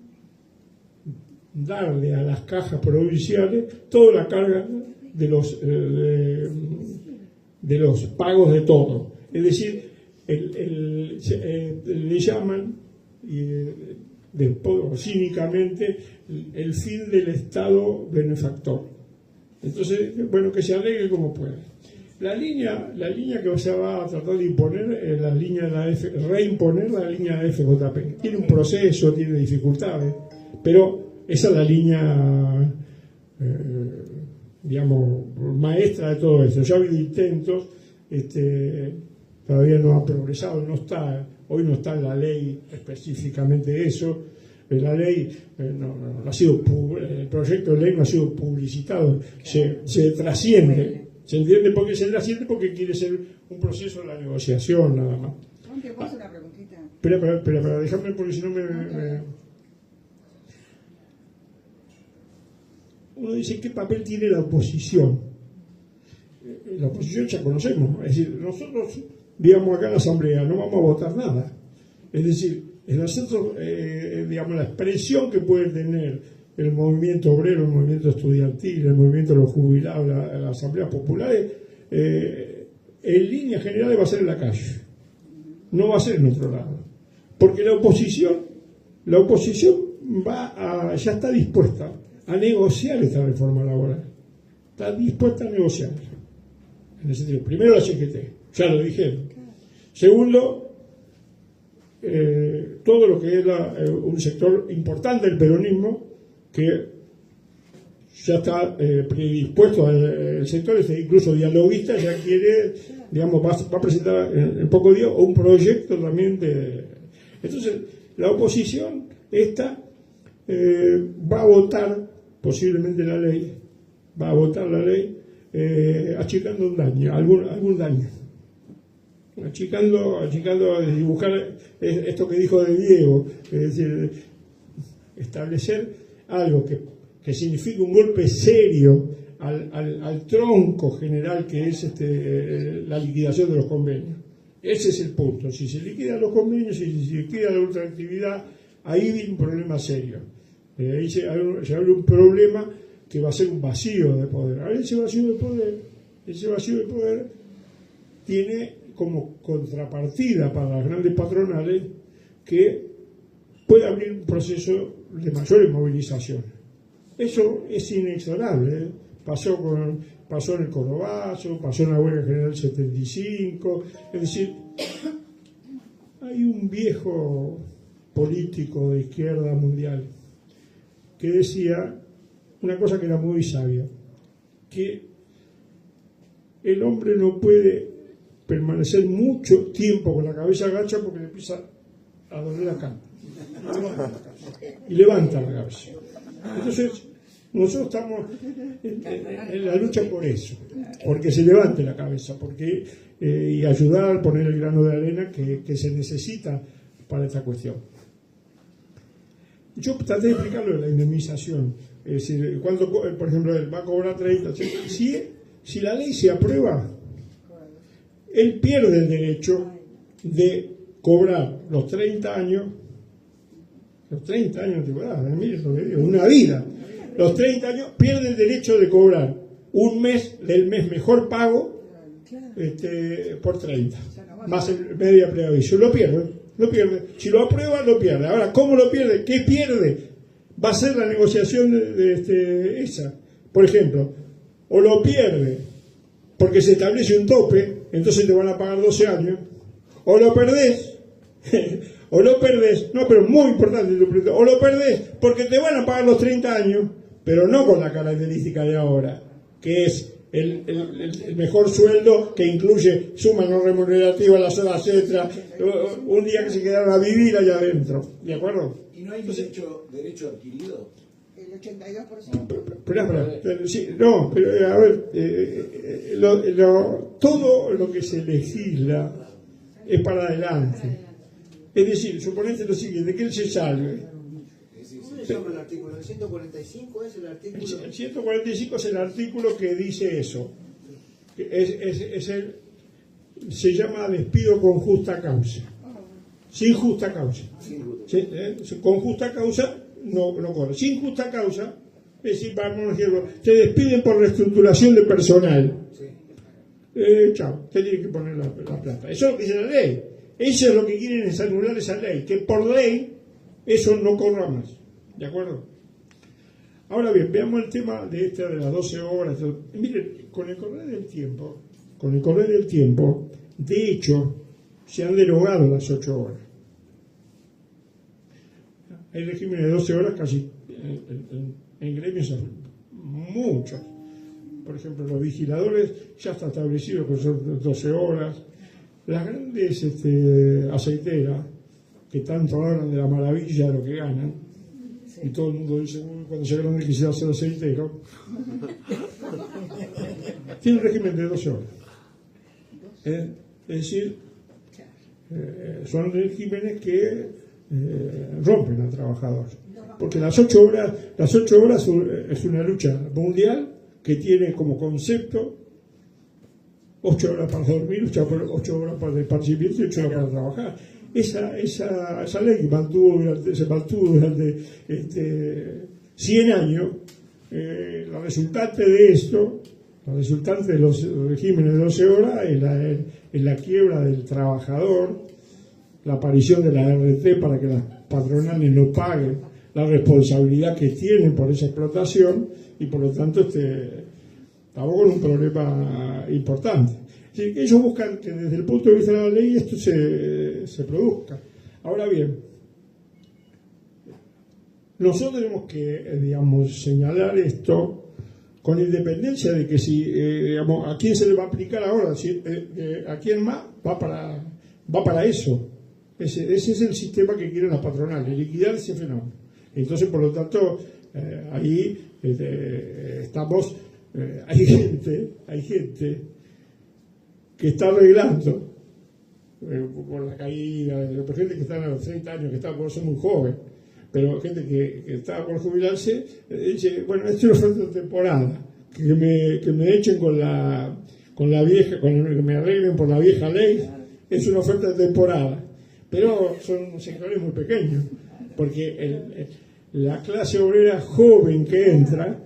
darle a las cajas provinciales toda la carga de los pagos de todo. Es decir, le llaman cínicamente el fin del Estado benefactor. Entonces, bueno, que se arregle como pueda. La línea que se va a tratar de imponer es la línea de la reimponer la línea de FJP. Tiene un proceso, tiene dificultades, pero esa es la línea, digamos, maestra de todo esto. Ya ha habido intentos, todavía no ha progresado, hoy no está en la ley específicamente eso. La ley no ha sido, el proyecto de ley no ha sido publicitado, se trasciende. ¿Se entiende por qué se trasciende? Porque quiere ser un proceso de la negociación, nada más. ¿Te puedo hacer una preguntita? Espera, déjame porque si no me... Uno dice, ¿qué papel tiene la oposición? La oposición ya conocemos. Es decir, nosotros, digamos, acá en la Asamblea no vamos a votar nada. Es decir, nosotros, digamos, la expresión que puede tener el movimiento obrero, el movimiento estudiantil, el movimiento de los jubilados, las asambleas populares, en líneas generales va a ser en la calle, no va a ser en otro lado, porque la oposición ya está dispuesta a negociar esta reforma laboral, está dispuesta a negociar, en ese sentido. Primero la CGT, ya lo dijeron. Segundo, todo lo que es un sector importante del peronismo, que ya está predispuesto, el sector incluso dialoguista, ya quiere, digamos, va a presentar en pocos días un proyecto también de... Entonces, la oposición esta va a votar posiblemente la ley, achicando un daño, algún daño, achicando, dibujar esto que dijo de Diego, es decir, establecer algo que significa un golpe serio al tronco general que es la liquidación de los convenios. Ese es el punto. Si se liquidan los convenios, si se liquida la ultraactividad, ahí viene un problema serio. Ahí se abre un problema que va a ser un vacío de poder. Ahora ese vacío de poder tiene como contrapartida para las grandes patronales que puede abrir un proceso de mayores movilizaciones. Eso es inexorable. Pasó en el Corobazo, pasó en la huelga general 75. Es decir, hay un viejo político de izquierda mundial que decía una cosa que era muy sabia, que el hombre no puede permanecer mucho tiempo con la cabeza agacha porque le empieza a doler la cama. Y levanta la cabeza. Entonces, nosotros estamos en la lucha por eso, porque se levante la cabeza, y ayudar a poner el grano de arena que se necesita para esta cuestión. Yo traté de explicarlo de la indemnización. Es decir, cuando, por ejemplo, él va a cobrar 30, si la ley se aprueba, él pierde el derecho de cobrar los 30 años de antigüedad, miren lo que digo, una vida. Los 30 años pierde el derecho de cobrar un mes del mes mejor pago por 30, más el media preaviso. Lo pierde. Si lo aprueba, lo pierde. Ahora, ¿cómo lo pierde? ¿Qué pierde? Va a ser la negociación esa. Por ejemplo, o lo pierde porque se establece un tope, entonces te van a pagar 12 años, o lo perdés, no, pero muy importante, o lo perdés porque te van a pagar los 30 años, pero no con la característica de ahora, que es el mejor sueldo, que incluye suma no remunerativa, las horas extra, un día que se quedaron a vivir allá adentro, ¿de acuerdo? ¿Y no hay derecho adquirido? El 82%. Pero a ver, todo lo que se legisla es para adelante. Es decir, suponete lo siguiente, que él se salve. ¿Cómo se llama el artículo? ¿El 145 es el artículo? El 145 es el artículo que dice eso. Se llama despido con justa causa. Sin justa causa. Con justa causa no corre. Sin justa causa, es decir, vamos a decirlo, te despiden por reestructuración de personal. Chao, te tiene que poner la plata. Eso es lo que dice la ley. Eso es lo que quieren, es anular esa ley, que por ley eso no corra más. ¿De acuerdo? Ahora bien, veamos el tema de las 12 horas. Miren, con el correr del tiempo, de hecho, se han derogado las 8 horas. Hay regímenes de 12 horas casi en gremios muchos. Por ejemplo, los vigiladores ya está establecido que son 12 horas. Las grandes aceiteras, que tanto hablan de la maravilla de lo que ganan, y todo el mundo dice, cuando se grande quisiera ser aceitero, tiene un régimen de 12 horas. Es decir, son regímenes que rompen al trabajador. Porque las 8 horas es una lucha mundial que tiene como concepto 8 horas para dormir, 8 horas para el esparcimiento y 8 horas para trabajar. Esa ley se mantuvo durante 100 años. La resultante de esto, la resultante de los regímenes de 12 horas es la quiebra del trabajador, la aparición de la RT para que las patronales no paguen la responsabilidad que tienen por esa explotación, y por lo tanto estamos con un problema importante. Así que ellos buscan que desde el punto de vista de la ley esto se produzca. Ahora bien, nosotros tenemos que, señalar esto con independencia de que a quién se le va a aplicar ahora, a quién más va para eso. Ese es el sistema que quieren las patronales, liquidar ese fenómeno. Entonces, por lo tanto, ahí estamos, hay gente que está arreglando por la caída, gente que está a los 30 años, que está por ser muy joven, pero gente que está por jubilarse, dice, bueno, esto es una oferta de temporada, que me echen con la vieja, que me arreglen por la vieja ley, es una oferta de temporada, pero son sectores muy pequeños, porque la clase obrera joven que entra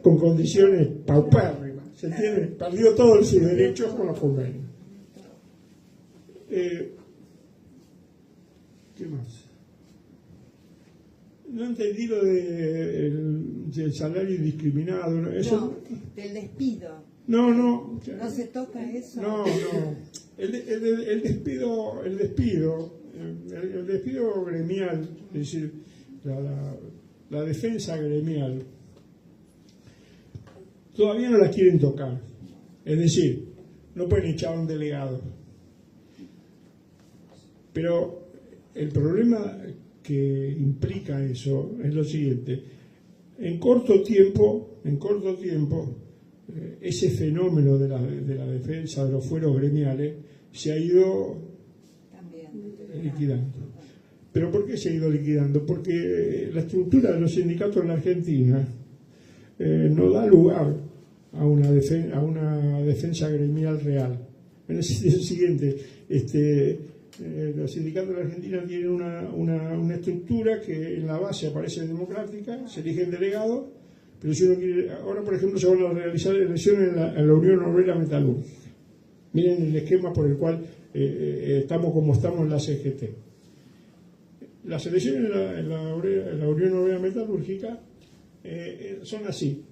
con condiciones paupérrimas, ¿se entiende? Perdió todos sus derechos con los convenios. ¿Qué más? No entendí lo del salario indiscriminado. Eso, del despido. No. ¿No se toca eso? No. El despido gremial, es decir, la defensa gremial, todavía no la quieren tocar. Es decir, no pueden echar a un delegado. Pero el problema que implica eso es lo siguiente: en corto tiempo, ese fenómeno de la defensa de los fueros gremiales se ha ido liquidando. ¿Pero por qué se ha ido liquidando? Porque la estructura de los sindicatos en la Argentina no da lugar a una defensa gremial real. En el siguiente, los sindicatos de la Argentina tienen una estructura que en la base aparece democrática, se eligen delegados, pero si uno quiere, ahora por ejemplo se van a realizar elecciones en la Unión Obrera Metalúrgica. Miren el esquema por el cual estamos como estamos en la CGT. Las elecciones en la Unión Obrera Metalúrgica son así.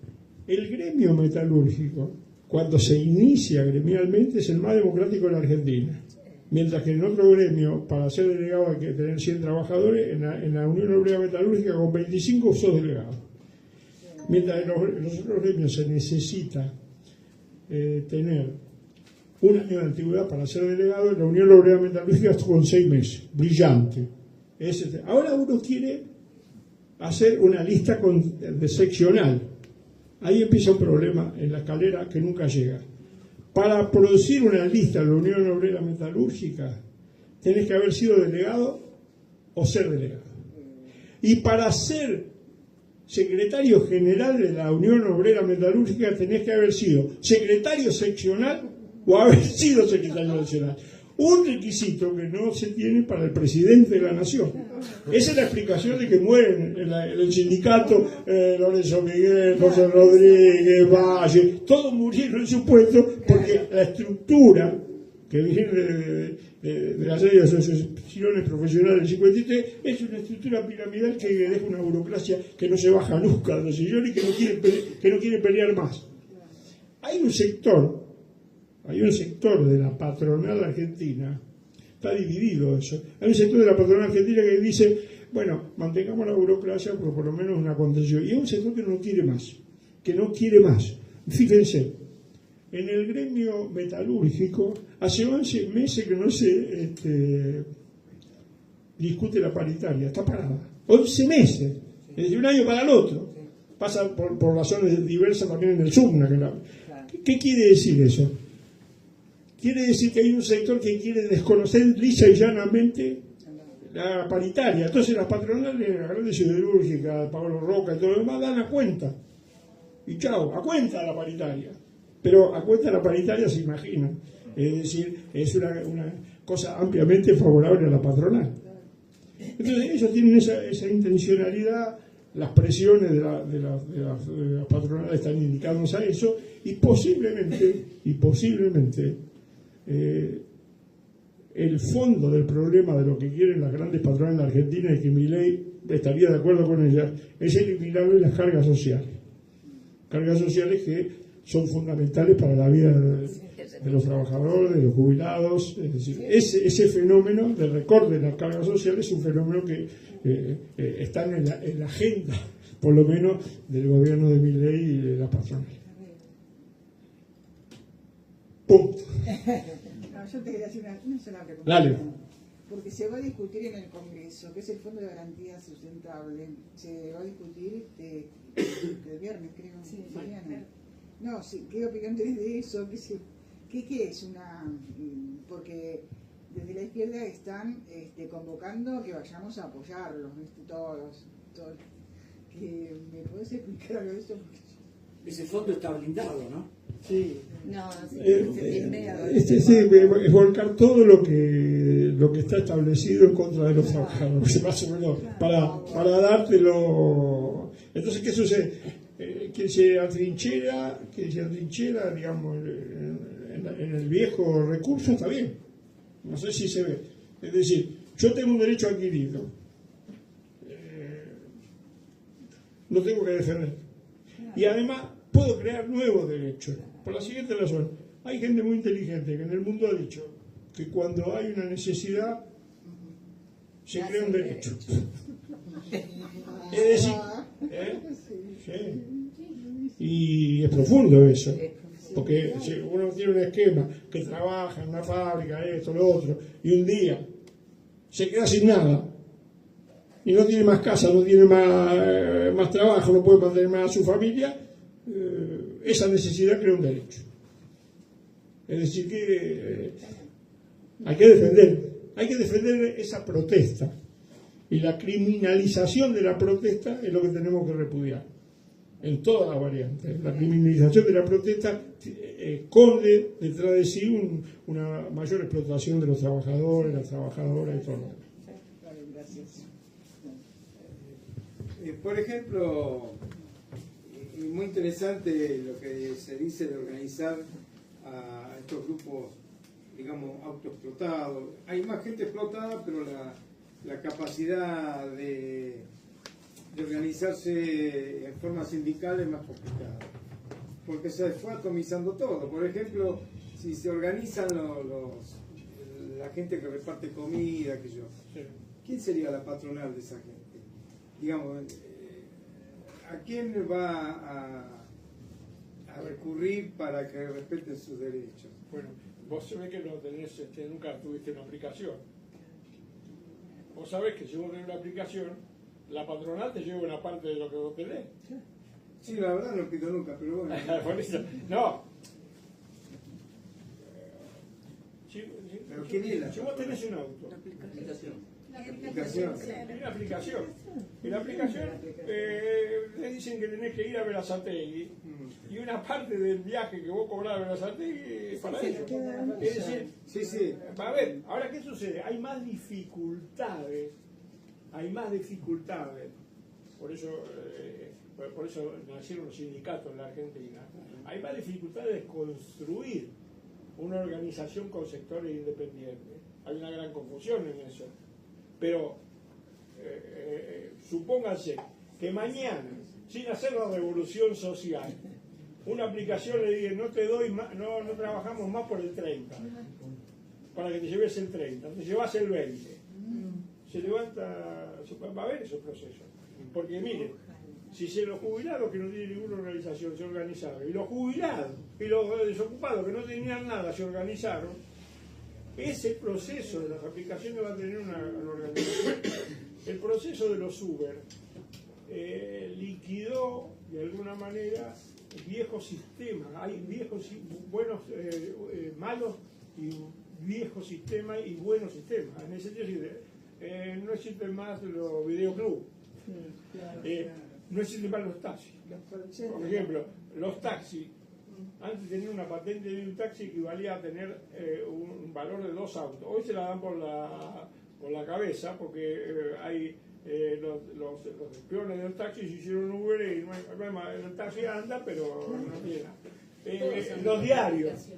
El gremio metalúrgico, cuando se inicia gremialmente, es el más democrático de la Argentina. Mientras que en otro gremio, para ser delegado hay que tener 100 trabajadores, en la Unión Obrera Metalúrgica con 25 sos delegado. Mientras en los otros gremios se necesita tener un año de antigüedad para ser delegado, en la Unión Obrera Metalúrgica con 6 meses. Brillante. Ahora uno quiere hacer una lista de seccional. Ahí empieza un problema en la escalera que nunca llega. Para producir una lista en la Unión Obrera Metalúrgica, tenés que haber sido delegado o ser delegado. Y para ser secretario general de la Unión Obrera Metalúrgica, tenés que haber sido secretario seccional o haber sido secretario nacional. un requisito que no se tiene para el presidente de la nación. Esa es la explicación de que mueren el sindicato, Lorenzo Miguel, José Rodríguez, Valle, todos murieron en su puesto porque la estructura que viene de las leyes de asociaciones profesionales del 53 es una estructura piramidal que deja una burocracia que no se baja nunca de los sillones y que no quiere pelear más. Hay un sector de la patronal argentina, está dividido eso, hay un sector de la patronal argentina que dice, bueno, mantengamos la burocracia porque por lo menos una contención, y hay un sector que no quiere más, Fíjense, en el gremio metalúrgico hace 11 meses que no se discute la paritaria, está parada, 11 meses, desde un año para el otro, pasa por razones diversas también en el SUMNA. ¿Qué quiere decir eso? Quiere decir que hay un sector que quiere desconocer lisa y llanamente la paritaria. Entonces las patronales, la grande siderúrgica, Pablo Roca y todo lo demás, dan a cuenta. Y chao, a cuenta la paritaria. Pero a cuenta la paritaria se imaginan. Es decir, es una cosa ampliamente favorable a la patronal. Entonces ellos tienen esa intencionalidad, las presiones de la patronal están indicándonos a eso, y posiblemente el fondo del problema de lo que quieren las grandes patronales en la Argentina, y que Milei estaría de acuerdo con ellas, es eliminar las cargas sociales que son fundamentales para la vida de los trabajadores, de los jubilados. Es decir, ese fenómeno del recorte de las cargas sociales es un fenómeno que está en la agenda, por lo menos, del gobierno de Milei y de las patronales. Punto. No, yo te quería hacer una sola pregunta. Dale. Porque se va a discutir en el Congreso, que es el Fondo de Garantía Sustentable, se va a discutir el viernes, creo, mañana. No, sí, ¿qué opinión tenés de eso? ¿Qué es una...? Porque desde la izquierda están convocando que vayamos a apoyarlos, ¿viste? Todos. ¿Me podés explicar algo de eso? Ese fondo está blindado, ¿no? Sí. No, es volcar todo lo que está establecido en contra de los trabajadores, más o menos, para dártelo. Entonces, ¿qué sucede? Que se atrinchera, digamos, en el viejo recurso, está bien. No sé si se ve. Es decir, yo tengo un derecho adquirido. Lo tengo que defender. Y además puedo crear nuevos derechos. Por la siguiente razón, hay gente muy inteligente que en el mundo ha dicho que cuando hay una necesidad se crea un derecho. Es decir, sí. Y es profundo eso, porque si uno tiene un esquema que trabaja en una fábrica, esto, lo otro, y un día se queda sin nada, y no tiene más casa, no tiene más trabajo, no puede mantener más a su familia, esa necesidad crea un derecho. Es decir, que hay que defender esa protesta, y la criminalización de la protesta es lo que tenemos que repudiar en todas las variantes. La criminalización de la protesta esconde detrás de sí una mayor explotación de los trabajadores, las trabajadoras y todo lo demás. Gracias. Por ejemplo, muy interesante lo que se dice de organizar a estos grupos, digamos, autoexplotados. Hay más gente explotada, pero la capacidad de organizarse en forma sindical es más complicada, porque se fue atomizando todo. Por ejemplo, si se organizan la gente que reparte comida, ¿quién sería la patronal de esa gente? Digamos, ¿a quién va a recurrir para que respeten sus derechos? Bueno, vos sabés que no tenés, nunca tuviste una aplicación. Vos sabés que si vos tenés una aplicación, la patronal te lleva una parte de lo que vos tenés. Sí, la verdad no lo pido nunca, pero bueno. Por eso, no. ¿Pero quién es la? Si vos tenés un auto. La aplicación. Una aplicación. En la aplicación le dicen que tenés que ir a Berazategui y una parte del viaje que vos cobrás de Berazategui es para ellos. Es decir, Sí. a ver, ahora ¿qué sucede? Hay más dificultades. Por eso nacieron los sindicatos en la Argentina. Hay más dificultades de construir una organización con sectores independientes. Hay una gran confusión en eso. Pero supónganse que mañana, sin hacer la revolución social, una aplicación le diga, no te doy más, no trabajamos más por el 30, para que te lleves el 30, te llevas el 20. Se levanta, va a haber esos procesos. Porque miren, si los jubilados que no tienen ninguna organización se organizaron, y los jubilados y los desocupados que no tenían nada se organizaron, ese proceso de las aplicaciones va a tener una organización. El proceso de los Uber liquidó de alguna manera viejos sistemas. Hay viejos, buenos, malos y viejos sistemas y buenos sistemas. En ese sentido, no existen más los videoclubs. No existen más los taxis. Por ejemplo, los taxis, antes tenían una patente de un taxi equivalía a tener un valor de 2 autos. Hoy se la dan por la cabeza porque hay los peones del taxi se hicieron Uber y no hay problema. El taxi anda, pero no llena. Los diarios.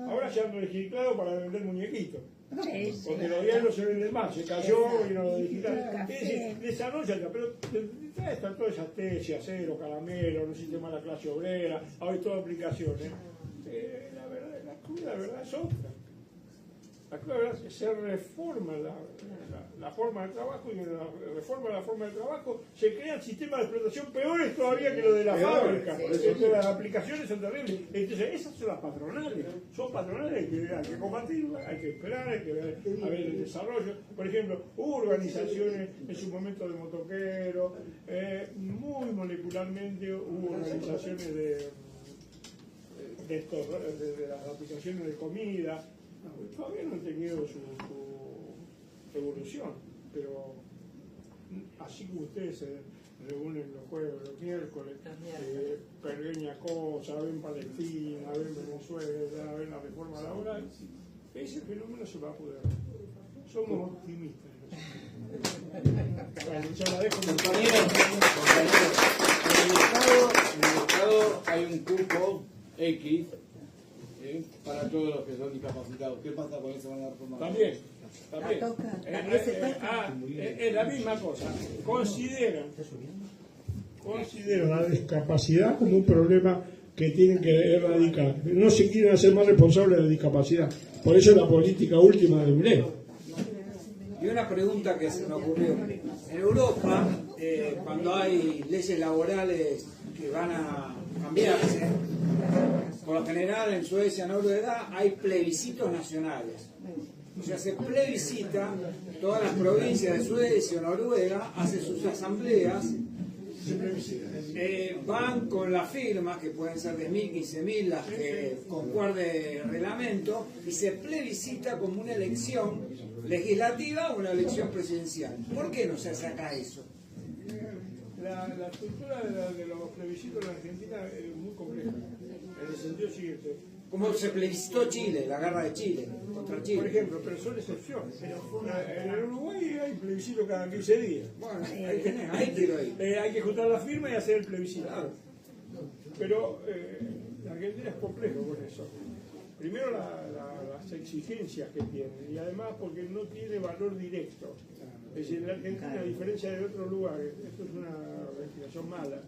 Ahora se han registrado para vender muñequitos. Porque los diarios no se venden más, se cayó y no lo digitaron. Es decir, desarrolla, pero detrás están todas esas tesis, acero, caramelo, un sistema de la clase obrera, hay todas aplicaciones. La cruda verdad es otra. La cruda verdad es que se reforma la forma de trabajo y en la reforma de la forma de trabajo se crean sistemas de explotación peores todavía que lo de la fábrica. Entonces, las aplicaciones son terribles. Entonces, esas son las patronales. Son patronales que hay que combatirlas, hay que esperar, hay que ver el desarrollo. Por ejemplo, hubo organizaciones en su momento de motoqueros, muy molecularmente hubo organizaciones de las aplicaciones de comida. Todavía no han tenido su evolución, pero así como ustedes se reúnen los jueves, los miércoles, Pergueña Cosa, ven Palestina, ven Venezuela, ven la reforma laboral, ese fenómeno se va a poder. Somos optimistas. Bueno, ya la dejo. Compañeros, en el Estado hay un cupo X para todos los que son discapacitados. ¿Qué pasa con esa reforma? También. Es la misma cosa. Consideran la discapacidad como un problema que tienen que erradicar. No se quieren hacer más responsables de la discapacidad. Por eso es la política última de UNED. Y una pregunta que se me ocurrió. En Europa, cuando hay leyes laborales que van a cambiarse, por lo general en Suecia, Noruega, hay plebiscitos nacionales. O sea, se plebiscita, todas las provincias de Suecia o Noruega hacen sus asambleas, van con las firmas, que pueden ser de 1000, 15.000, las que concuerde el reglamento, y se plebiscita como una elección legislativa o una elección presidencial. ¿Por qué no se hace acá eso? La estructura de los plebiscitos en Argentina es muy compleja, en el sentido siguiente. Como se plebiscitó Chile, la guerra de Chile, contra Chile. Por ejemplo, pero son excepciones. En el Uruguay hay plebiscito cada 15 días. Bueno, ahí quiero ir. Hay que juntar la firma y hacer el plebiscito. Pero la Argentina es complejo por eso. Primero las exigencias que tiene y además porque no tiene valor directo. Es decir, en la Argentina, a diferencia de otros lugares, esto es una legislación mala,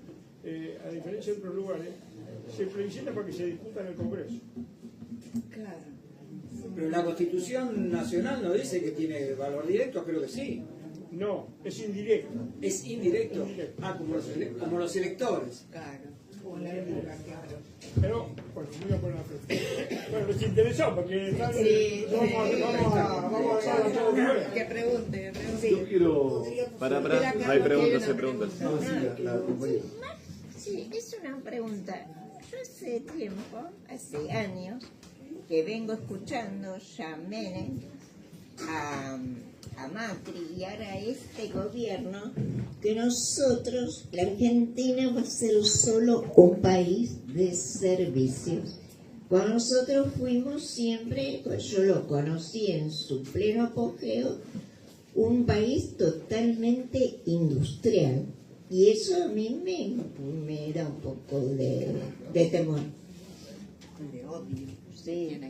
a diferencia de otros lugares, se plebiscita para que se discuta en el Congreso. Claro. Pero la Constitución Nacional no dice que tiene valor directo, creo que sí. No, es indirecto. ¿Es indirecto? Ah, como los electores. Claro. Pero, bueno, me voy a poner la pregunta. Bueno, les interesó porque vamos a todo. Que pregunte. Yo quiero. No hay preguntas, hay preguntas. Sí, es una pregunta. Yo hace tiempo, hace años, que vengo escuchando ya Menem a Macri y ahora a este gobierno que nosotros, la Argentina, va a ser solo un país de servicios. Cuando nosotros fuimos siempre, pues yo lo conocí en su pleno apogeo, un país totalmente industrial. Y eso a mí me da un poco de temor. De odio. Sí.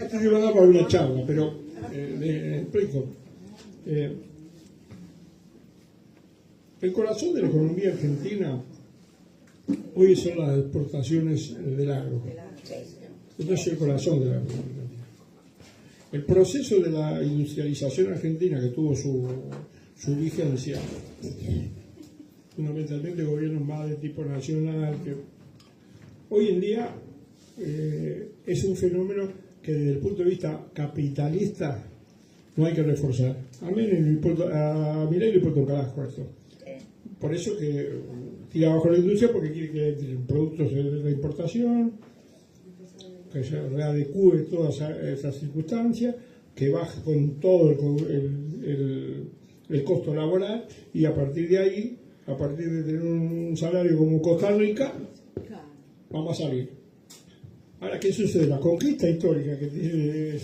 Esto se va a dar para una charla, pero le explico. El corazón de la economía argentina hoy son las exportaciones del agro. Esto es el corazón de la economía argentina. El proceso de la industrialización argentina, que tuvo su vigencia, fundamentalmente gobiernos más de tipo nacional, que hoy en día es un fenómeno que desde el punto de vista capitalista no hay que reforzar. A Milei le importa un carajo esto. Por eso que tira abajo la industria, porque quiere que entren productos de importación, que se readecue todas esas circunstancias, que baje con todo el costo laboral, y a partir de ahí, a partir de tener un salario como Costa Rica, vamos a salir. Ahora, ¿qué sucede? La conquista histórica que tiene el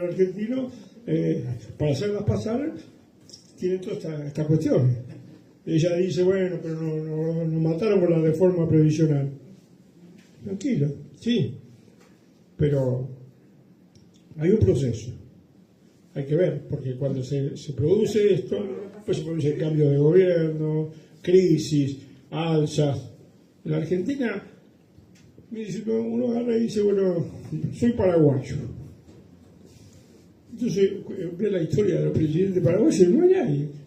argentino, para hacerlas pasar, tiene toda esta cuestión. Ella dice, bueno, pero nos mataron por la reforma previsional. Tranquilo, sí. Pero hay un proceso. Hay que ver, porque cuando se produce esto, pues se produce el cambio de gobierno, crisis, alzas. En la Argentina, uno agarra y dice, bueno, soy paraguayo. Entonces, ve la historia de los presidentes paraguayos, no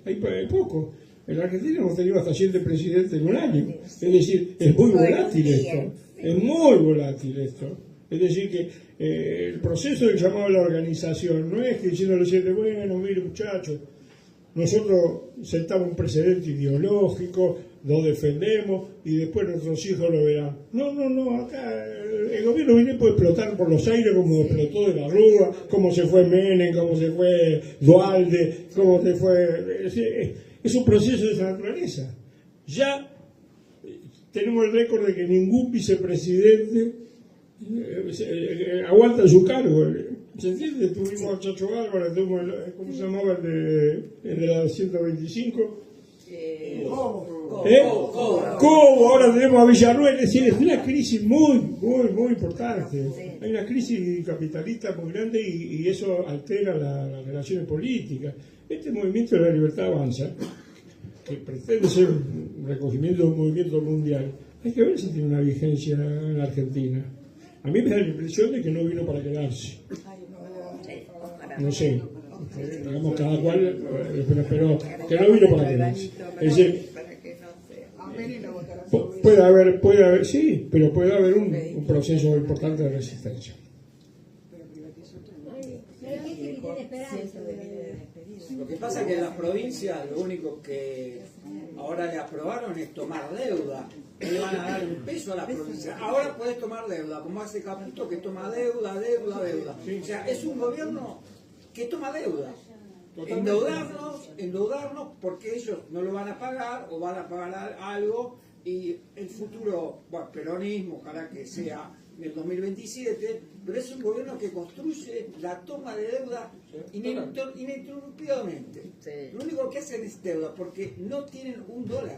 hay poco. En la Argentina hemos tenido hasta 7 presidentes en un año. Es decir, es muy volátil esto. Es muy volátil esto. Es decir, que el proceso del llamado a la organización no es que diciendo a los 7, bueno, mire muchachos, nosotros sentamos un precedente ideológico, lo defendemos y después nuestros hijos lo verán. No, acá el gobierno viene puede explotar por los aires como explotó de la Rúa, como se fue Menem, como se fue Dualde, como se fue... Es un proceso de esa naturaleza. Ya tenemos el récord de que ningún vicepresidente aguanta su cargo. ¿Se entiende? Tuvimos a Chacho Álvarez, ¿cómo se llamaba el de la 125? ¿Cómo? Ahora tenemos a Villarruel. Es decir, es una crisis muy importante. Hay una crisis capitalista muy grande y eso altera las relaciones políticas. Este movimiento de la libertad avanza, que pretende ser un recogimiento de un movimiento mundial, hay que ver si tiene una vigencia en la Argentina. A mí me da la impresión de que no vino para quedarse. No sé, digamos cada cual, pero que no vino para quedarse. Es decir, puede haber, sí, pero puede haber un proceso importante de resistencia. Lo que pasa es que en las provincias lo único que ahora le aprobaron es tomar deuda. No le van a dar un peso a las provincias. Ahora puedes tomar deuda, como hace Caputo, que toma deuda. O sea, es un gobierno que toma deuda. Endeudarnos porque ellos no lo van a pagar o van a pagar algo y el futuro, bueno, peronismo, ojalá que sea en el 2027, pero es un gobierno que construye la toma de deuda ininterrumpidamente. Lo único que hacen es deuda porque no tienen $1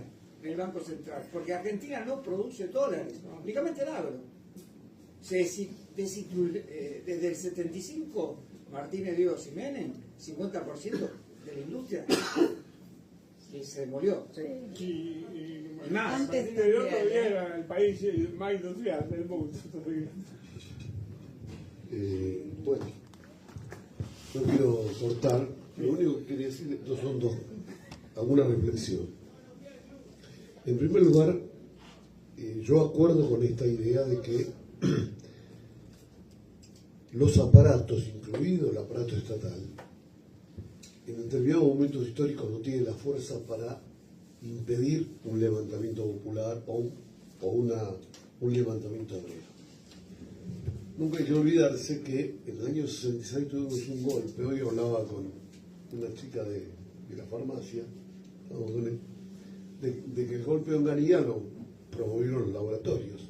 en el Banco Central, porque Argentina no produce dólares, únicamente el agro. Desde el 75, Martínez Diego y Menem, 50% de la industria y se demolió. Y más. Martínez Diego todavía era el país más industrial del mundo. Bueno, no quiero cortar, lo único que quería decir son alguna reflexión. En primer lugar, yo acuerdo con esta idea de que los aparatos, incluido el aparato estatal, en determinados momentos históricos no tienen la fuerza para impedir un levantamiento popular o un levantamiento obrero. Nunca hay que olvidarse que en el año 66 tuvimos un golpe. Hoy hablaba con una chica de la farmacia, de que el golpe de Onganía lo promovieron los laboratorios.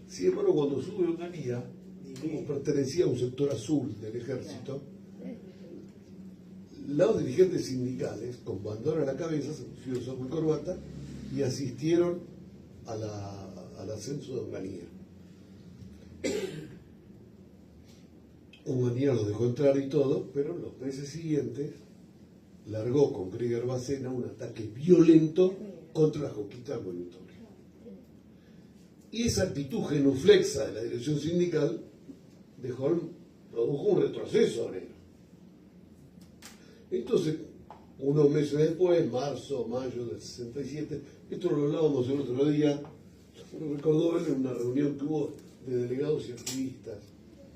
Sin embargo, cuando sube Onganía, como pertenecía a un sector azul del ejército, los dirigentes sindicales, con bandera a la cabeza, se pusieron saco y corbata y asistieron al ascenso de Onganía. Onganía los dejó entrar y todo, pero en los meses siguientes largó con Krieger Bacena un ataque violento contra las conquistas del movimiento obrero. Y esa actitud genuflexa de la dirección sindical produjo un retroceso obrero. Entonces, unos meses después, marzo, mayo del 67, esto lo hablábamos el otro día, lo recordó él en una reunión que hubo de delegados y activistas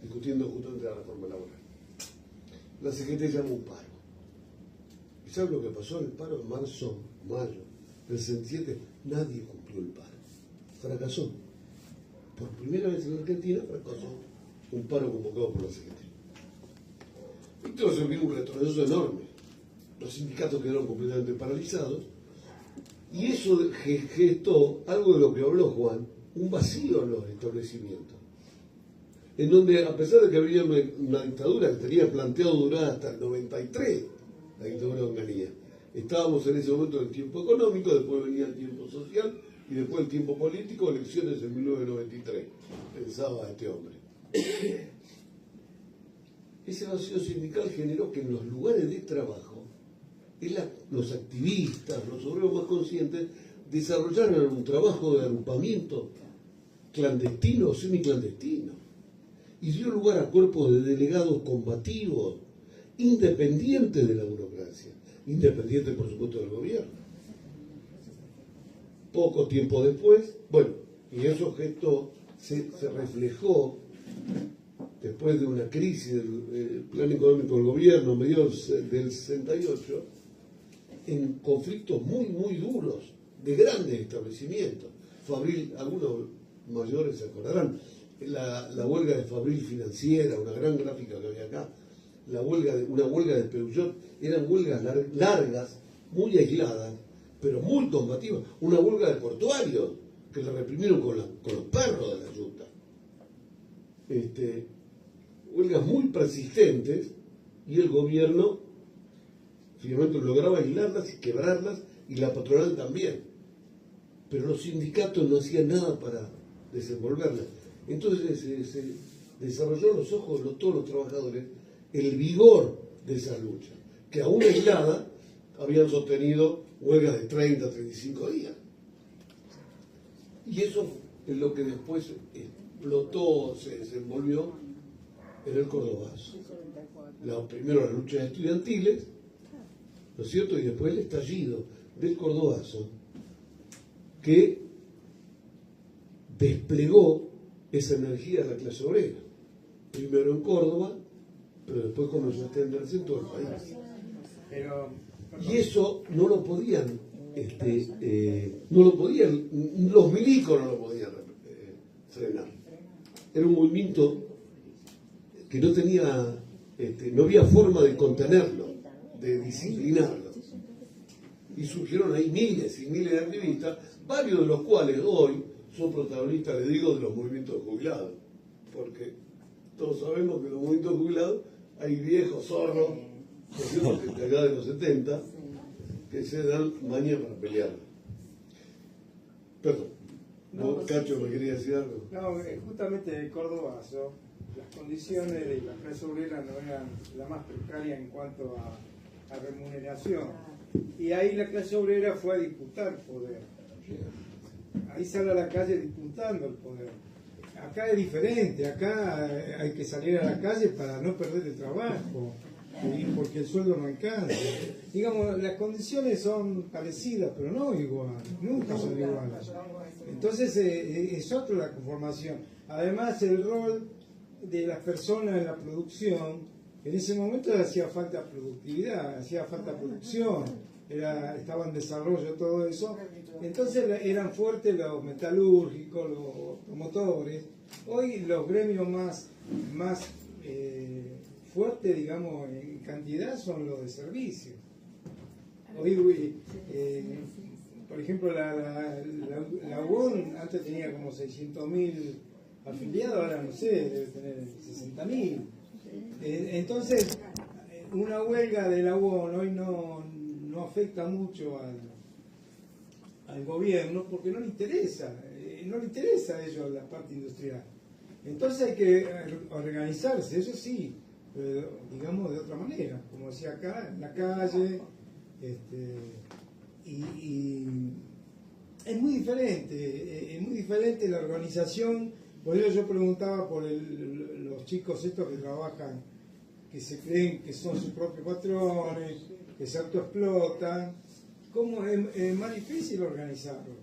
discutiendo justamente la reforma laboral. La CGT llamó un paro. ¿Y sabe lo que pasó en el paro en marzo, mayo del 67? Nadie cumplió el paro. Fracasó. Por primera vez en la Argentina fracasó un paro convocado por la CGT. Entonces vino un retroceso enorme. Los sindicatos quedaron completamente paralizados y eso gestó algo de lo que habló Juan, un vacío en los establecimientos, en donde a pesar de que había una dictadura que tenía planteado durar hasta el 93, la dictadura de Onganía, estábamos en ese momento en el tiempo económico, después venía el tiempo social y después el tiempo político, elecciones en 1993, pensaba este hombre. Ese vacío sindical generó que en los lugares de trabajo los activistas, los obreros más conscientes, desarrollaran un trabajo de agrupamiento clandestino o semiclandestino y dio lugar a cuerpos de delegados combativos, independientes de la burocracia, independientes por supuesto del gobierno. Poco tiempo después, y eso se reflejó después de una crisis del plan económico del gobierno, a mediados del 68, en conflictos muy, muy duros de grandes establecimientos. Fabril, algunos mayores se acordarán, la huelga de Fabril Financiera, una gran gráfica que había acá, una huelga de Peugeot, eran huelgas largas, muy aisladas, pero muy combativas. Una huelga de portuarios, que la reprimieron con los perros de la Junta. Huelgas muy persistentes, y el gobierno finalmente lograba aislarlas y quebrarlas, y la patronal también. Pero los sindicatos no hacían nada para desenvolverlas. Entonces se desarrolló en los ojos de todos los trabajadores el vigor de esa lucha, que aún aislada habían sostenido huelgas de 30, 35 días. Y eso es lo que después explotó, se desenvolvió en el Cordobazo. Primero las luchas estudiantiles, ¿no es cierto? Y después el estallido del Cordobazo, que desplegó esa energía de la clase obrera. Primero en Córdoba, pero después comenzó a extenderse en todo el país. Y eso no lo podían, los milicos no lo podían frenar. Era un movimiento que no tenía, no había forma de contenerlo, de disciplinarlo. Y surgieron ahí miles y miles de activistas, varios de los cuales hoy son protagonistas, les digo, de los movimientos jubilados. Porque todos sabemos que en los movimientos jubilados hay viejos zorros, de acá de los 70, que se dan maña para pelear. Perdón. No, Cacho, ¿me quería decir algo? No, justamente de Cordobazo, las condiciones de la clase obrera no eran la más precaria en cuanto a remuneración. Y ahí la clase obrera fue a disputar poder. Ahí sale a la calle disputando el poder. Acá es diferente, acá hay que salir a la calle para no perder el trabajo, porque el sueldo no alcanza. Digamos, las condiciones son parecidas, pero no igual, nunca son iguales. Entonces es otra la conformación. Además, el rol de las personas en la producción En ese momento hacía falta productividad, hacía falta producción, estaba en desarrollo todo eso. Entonces eran fuertes los metalúrgicos, los automotores. Hoy los gremios más fuertes, digamos, en cantidad son los de servicio. Hoy, por ejemplo, la UON antes tenía como 600.000 afiliados, ahora no sé, debe tener 60.000. Entonces, una huelga de la UON hoy no afecta mucho al gobierno porque no le interesa a ellos la parte industrial. Entonces hay que organizarse, eso sí, pero digamos de otra manera, como decía acá, en la calle, y es muy diferente la organización. Por eso yo preguntaba por los chicos estos que trabajan, que se creen que son sus propios patrones, que se autoexplotan. ¿Cómo es más difícil organizarlo?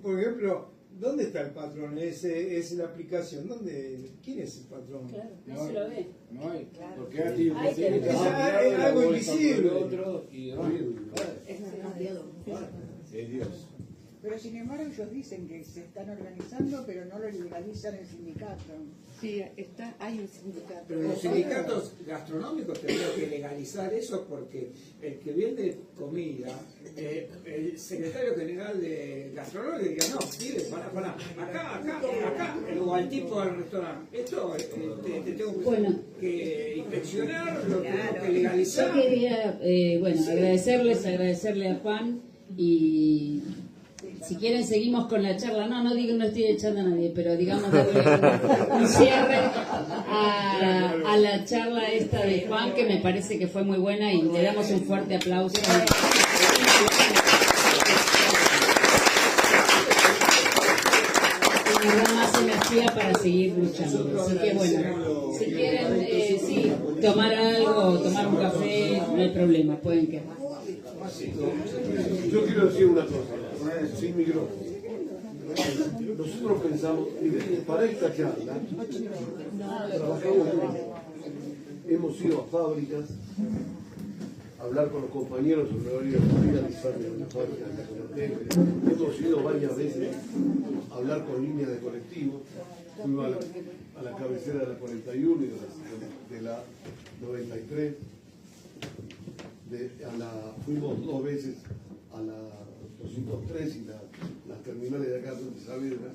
Por ejemplo, ¿dónde está el patrón? Es la aplicación. ¿Quién es el patrón? Claro, no se lo ve. No hay. Claro. Porque hay es algo invisible. Es Dios. Pero sin embargo ellos dicen que se están organizando, pero no lo legalizan el sindicato. Sí, hay un sindicato. Pero los sindicatos gastronómicos tendrían que legalizar eso porque el que vende comida, el secretario general de gastronómico diga, no, mire, pará, acá, o al tipo del restaurante, esto te tengo que inspeccionar, lo tengo que legalizar. Yo quería, agradecerle a Juan y... Si quieren seguimos con la charla. No digo, no estoy echando a nadie, pero digamos darle un cierre a la charla esta de Juan, que me parece que fue muy buena y le damos un fuerte aplauso. Y nos da más energía para seguir luchando. Así que bueno, si quieren tomar algo, tomar un café, no hay problema, pueden quedar. Yo quiero decir una cosa, sin micrófono. Nosotros pensamos, para esta charla, trabajamos mucho. Hemos ido a fábricas, a hablar con los compañeros sobre la hora de realizar una fábrica de Cajamarqueña. Hemos ido varias veces a hablar con líneas de colectivos. Fuimos a la cabecera de la 41 y de la 93. Fuimos 2 veces a la 203 y las terminales de acá de Saavedra.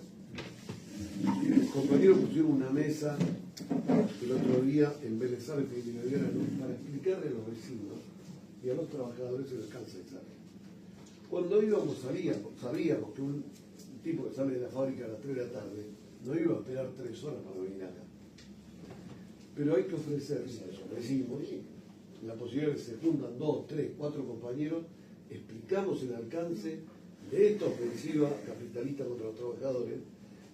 Los compañeros pusieron una mesa el otro día en Vélez Arfield para explicarle a los vecinos y a los trabajadores el alcance de esa ley. Cuando íbamos sabíamos que un tipo que sale de la fábrica a las 3 de la tarde no iba a esperar 3 horas para venir acá. Pero hay que ofrecerse a esos vecinos la posibilidad de que se fundan 2, 3, 4 compañeros, explicamos el alcance de esta ofensiva capitalista contra los trabajadores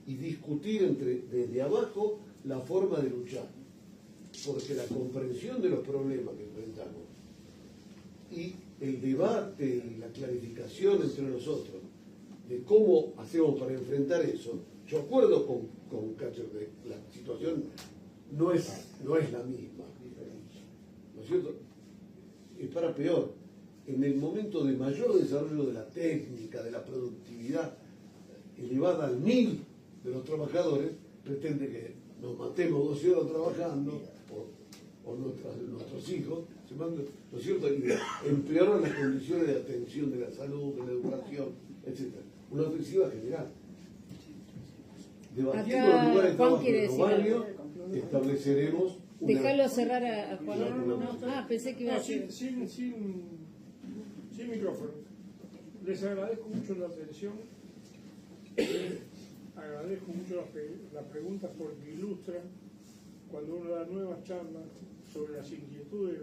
y discutir desde abajo la forma de luchar, porque la comprensión de los problemas que enfrentamos y el debate y la clarificación entre nosotros de cómo hacemos para enfrentar eso, yo acuerdo con Cacho que la situación no es la misma, ¿no es cierto? Es para peor. En el momento de mayor desarrollo de la técnica, de la productividad elevada al 1000 de los trabajadores, pretende que nos matemos 12 horas trabajando, o nuestros hijos, ¿no es cierto? Y empeoran las condiciones de atención de la salud, de la educación, etc. Una ofensiva general. Debatiendo los lugares de trabajo de los barrios, estableceremos. Déjalo cerrar a Juan. No, pensé que iba a decir. Sin micrófono. Les agradezco mucho la atención. Agradezco mucho las preguntas porque ilustran cuando uno da nuevas charlas sobre las inquietudes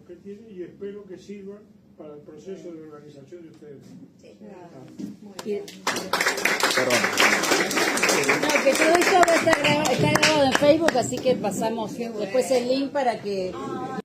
que tiene y espero que sirvan para el proceso de organización de ustedes. No, que todo esto está grabado en Facebook, así que pasamos después el link para que